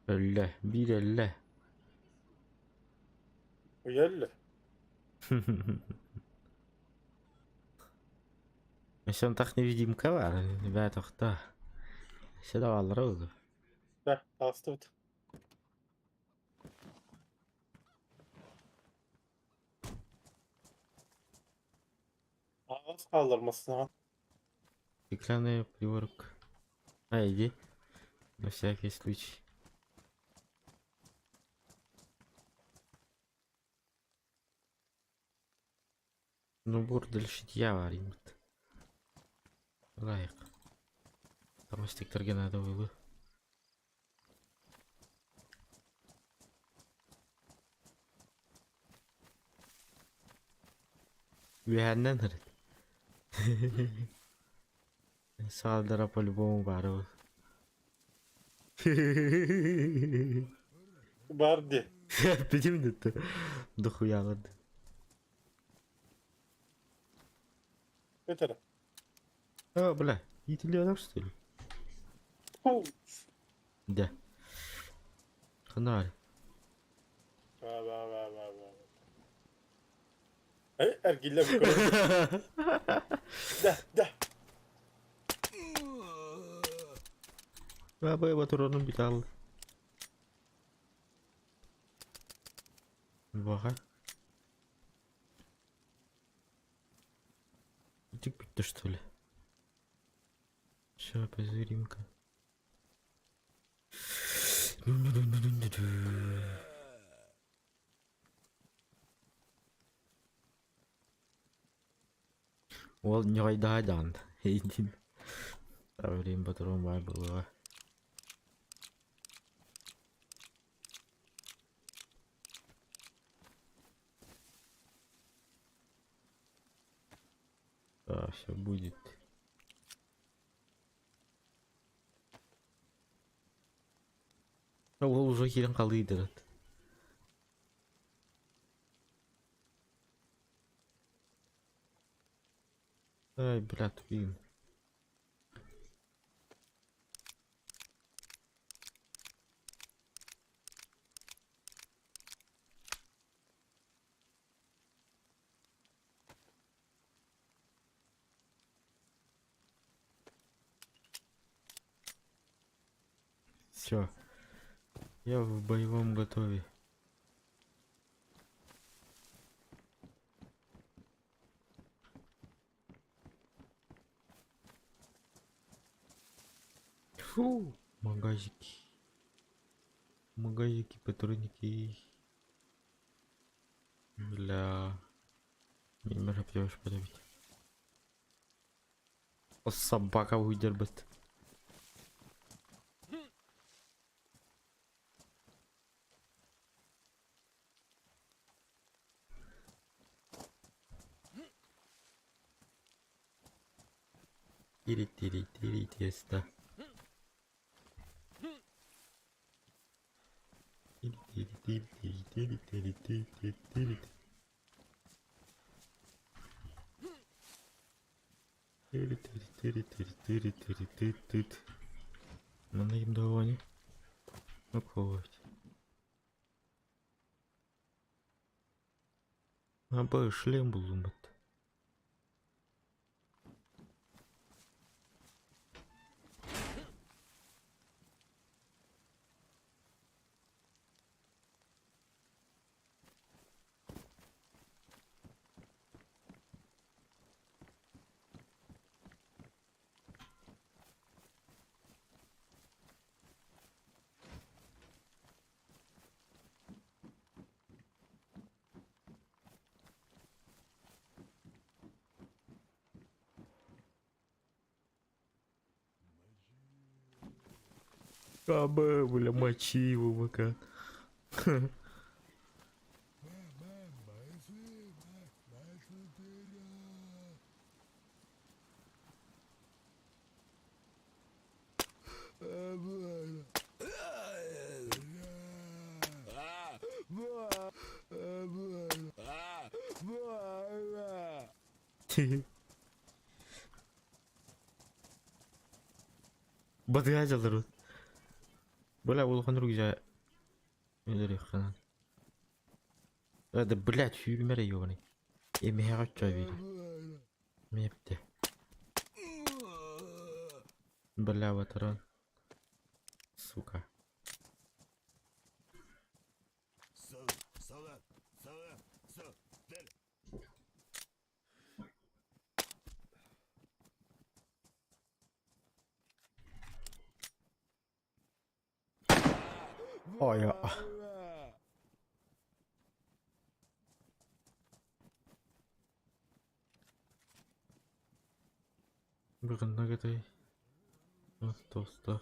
Allah bir Allah. ويلا. عشان تاخني فيديو مكبر بعد اختها شدوا على الروضة. Heh, bastı. Ağız kaldırmasın ha. Рекламный приворок. А, иди. На всякий случай. Ну, бурда шитья варит. Лайк. Там стиктерге надо было. Беганнан хрит. Салдара по-любому бару. Bardi. 5 минут. Дохуя ладно. Yeter. А, бля, идти что ли? Huu. Да. Фонарь. Va. Ergille bu kadar. De. Apa ya turun vital. Bahar. Тик ты что ли? Сейчас позырим-ка. Ол не кайдадан. Эйдин. Аврим патрон бар было. Да, все будет. Ол уже келин калдыйдыр. Ай, блядь, блин. Все. Я в боевом готове. Фу, магазики. Магазики, патронники. Бля. Не можешь пьешь подавить. О, собака выдербет. Тири-тири-тири, тесто. Тири-тири-тири-тири-тири-тири-тири-тири. Тири-тири-тири-тири-тири-тири-тири-тири. Надо им довольно. Ну, кровать. А бы шлем был умыт. Абы, бля, мочи его, пока. Бадгазил народ. Бля, улхан рук за... Элерихана. Да, блядь, фюльмер ёбаный. И меня отчавили. Мепте. Бля, ватрон. Сука. Ой, а. Блин, нагадай. Вот толстов.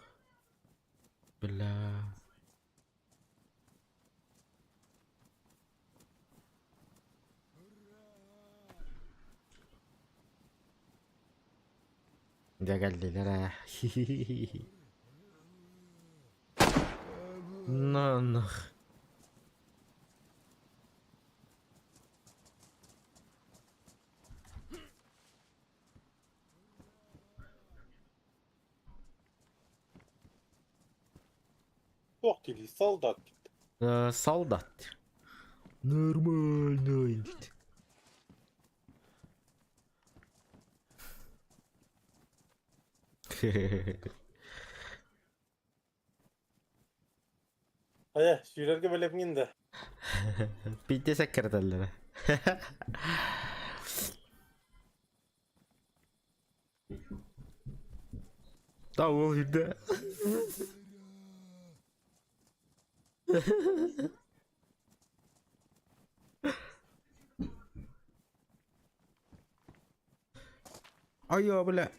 Бля. Дягальдилера. Хи-хи-хи-хи. На нах. Yok değil, soldat. Солдат. Нормально. Hadi, sürerge böyle yapayım da. Bitti sekreterlere. Tamam şimdi. Ayo bela.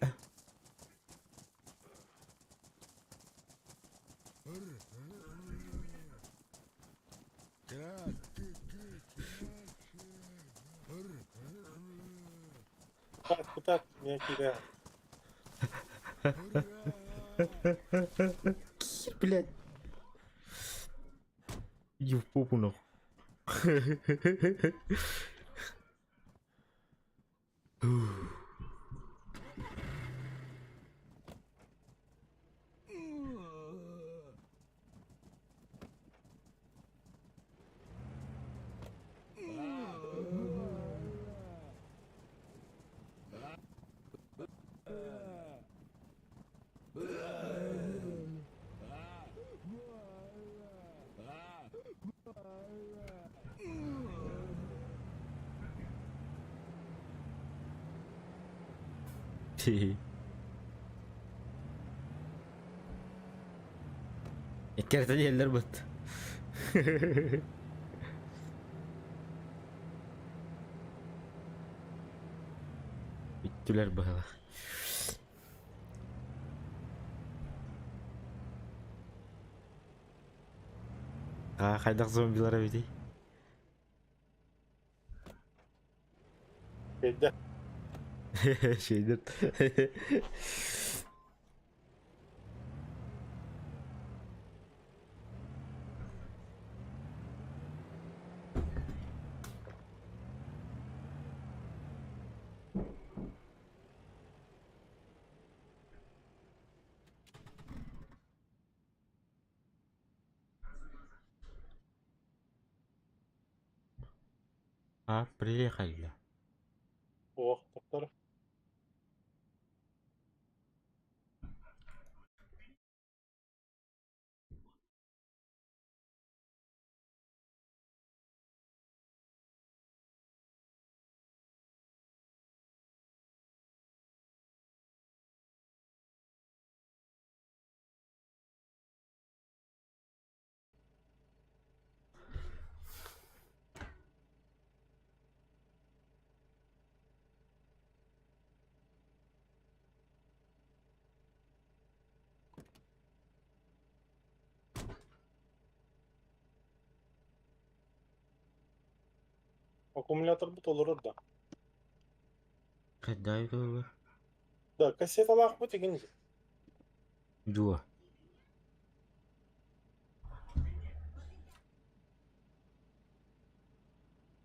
Пытаться меня кидать. Блядь. Иди в попу нахуй. Kertede eller battı. Bittiler bayağı. Kaydak zombilara bir değil. Şeyde. Şeydir. Приехали. О, доктор. Аккумулятор бут olur da. Когда это было? Да, кассета лах тегин. Два.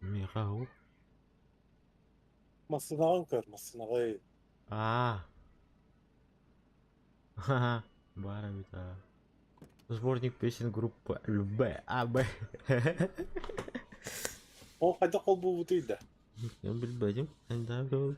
Михаил. Масынаган көр, масынагай. Ха-ха. Бара бита. Сборник песен группы ЛБ. АБ. О, кайда кол бу бутuydu. Я bilmedim. Sen daha doğru.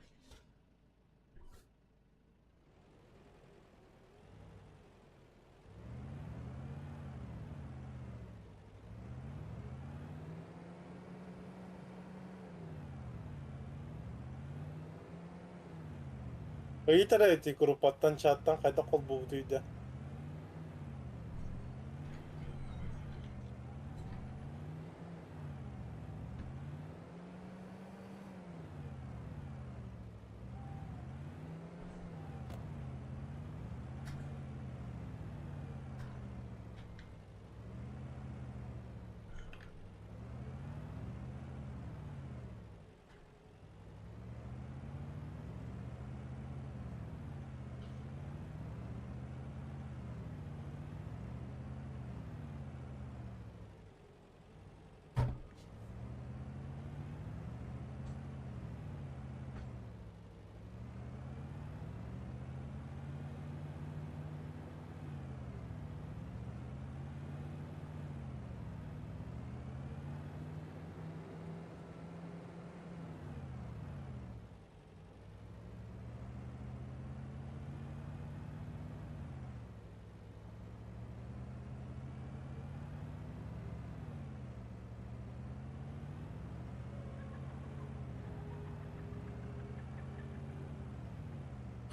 İyi tarafı grupattan çattan kayda kol bу butuydu.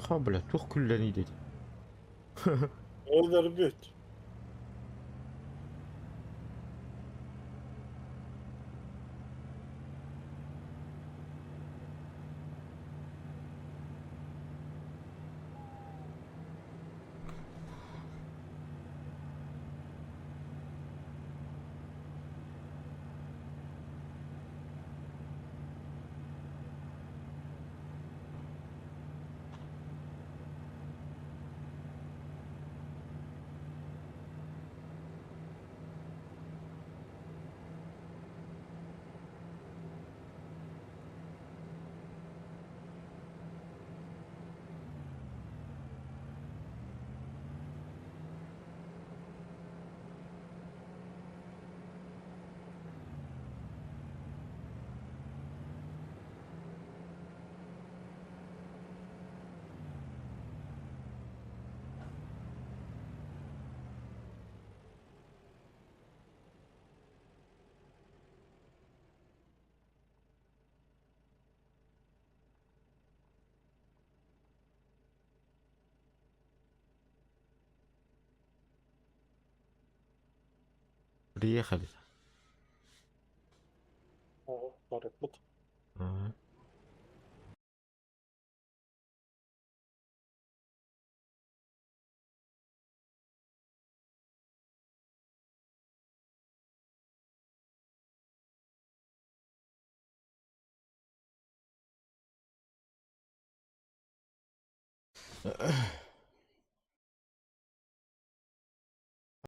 Ha bile çok külleni dedi. Öyle büyüt. Приехали. Ого, переклад. Ага.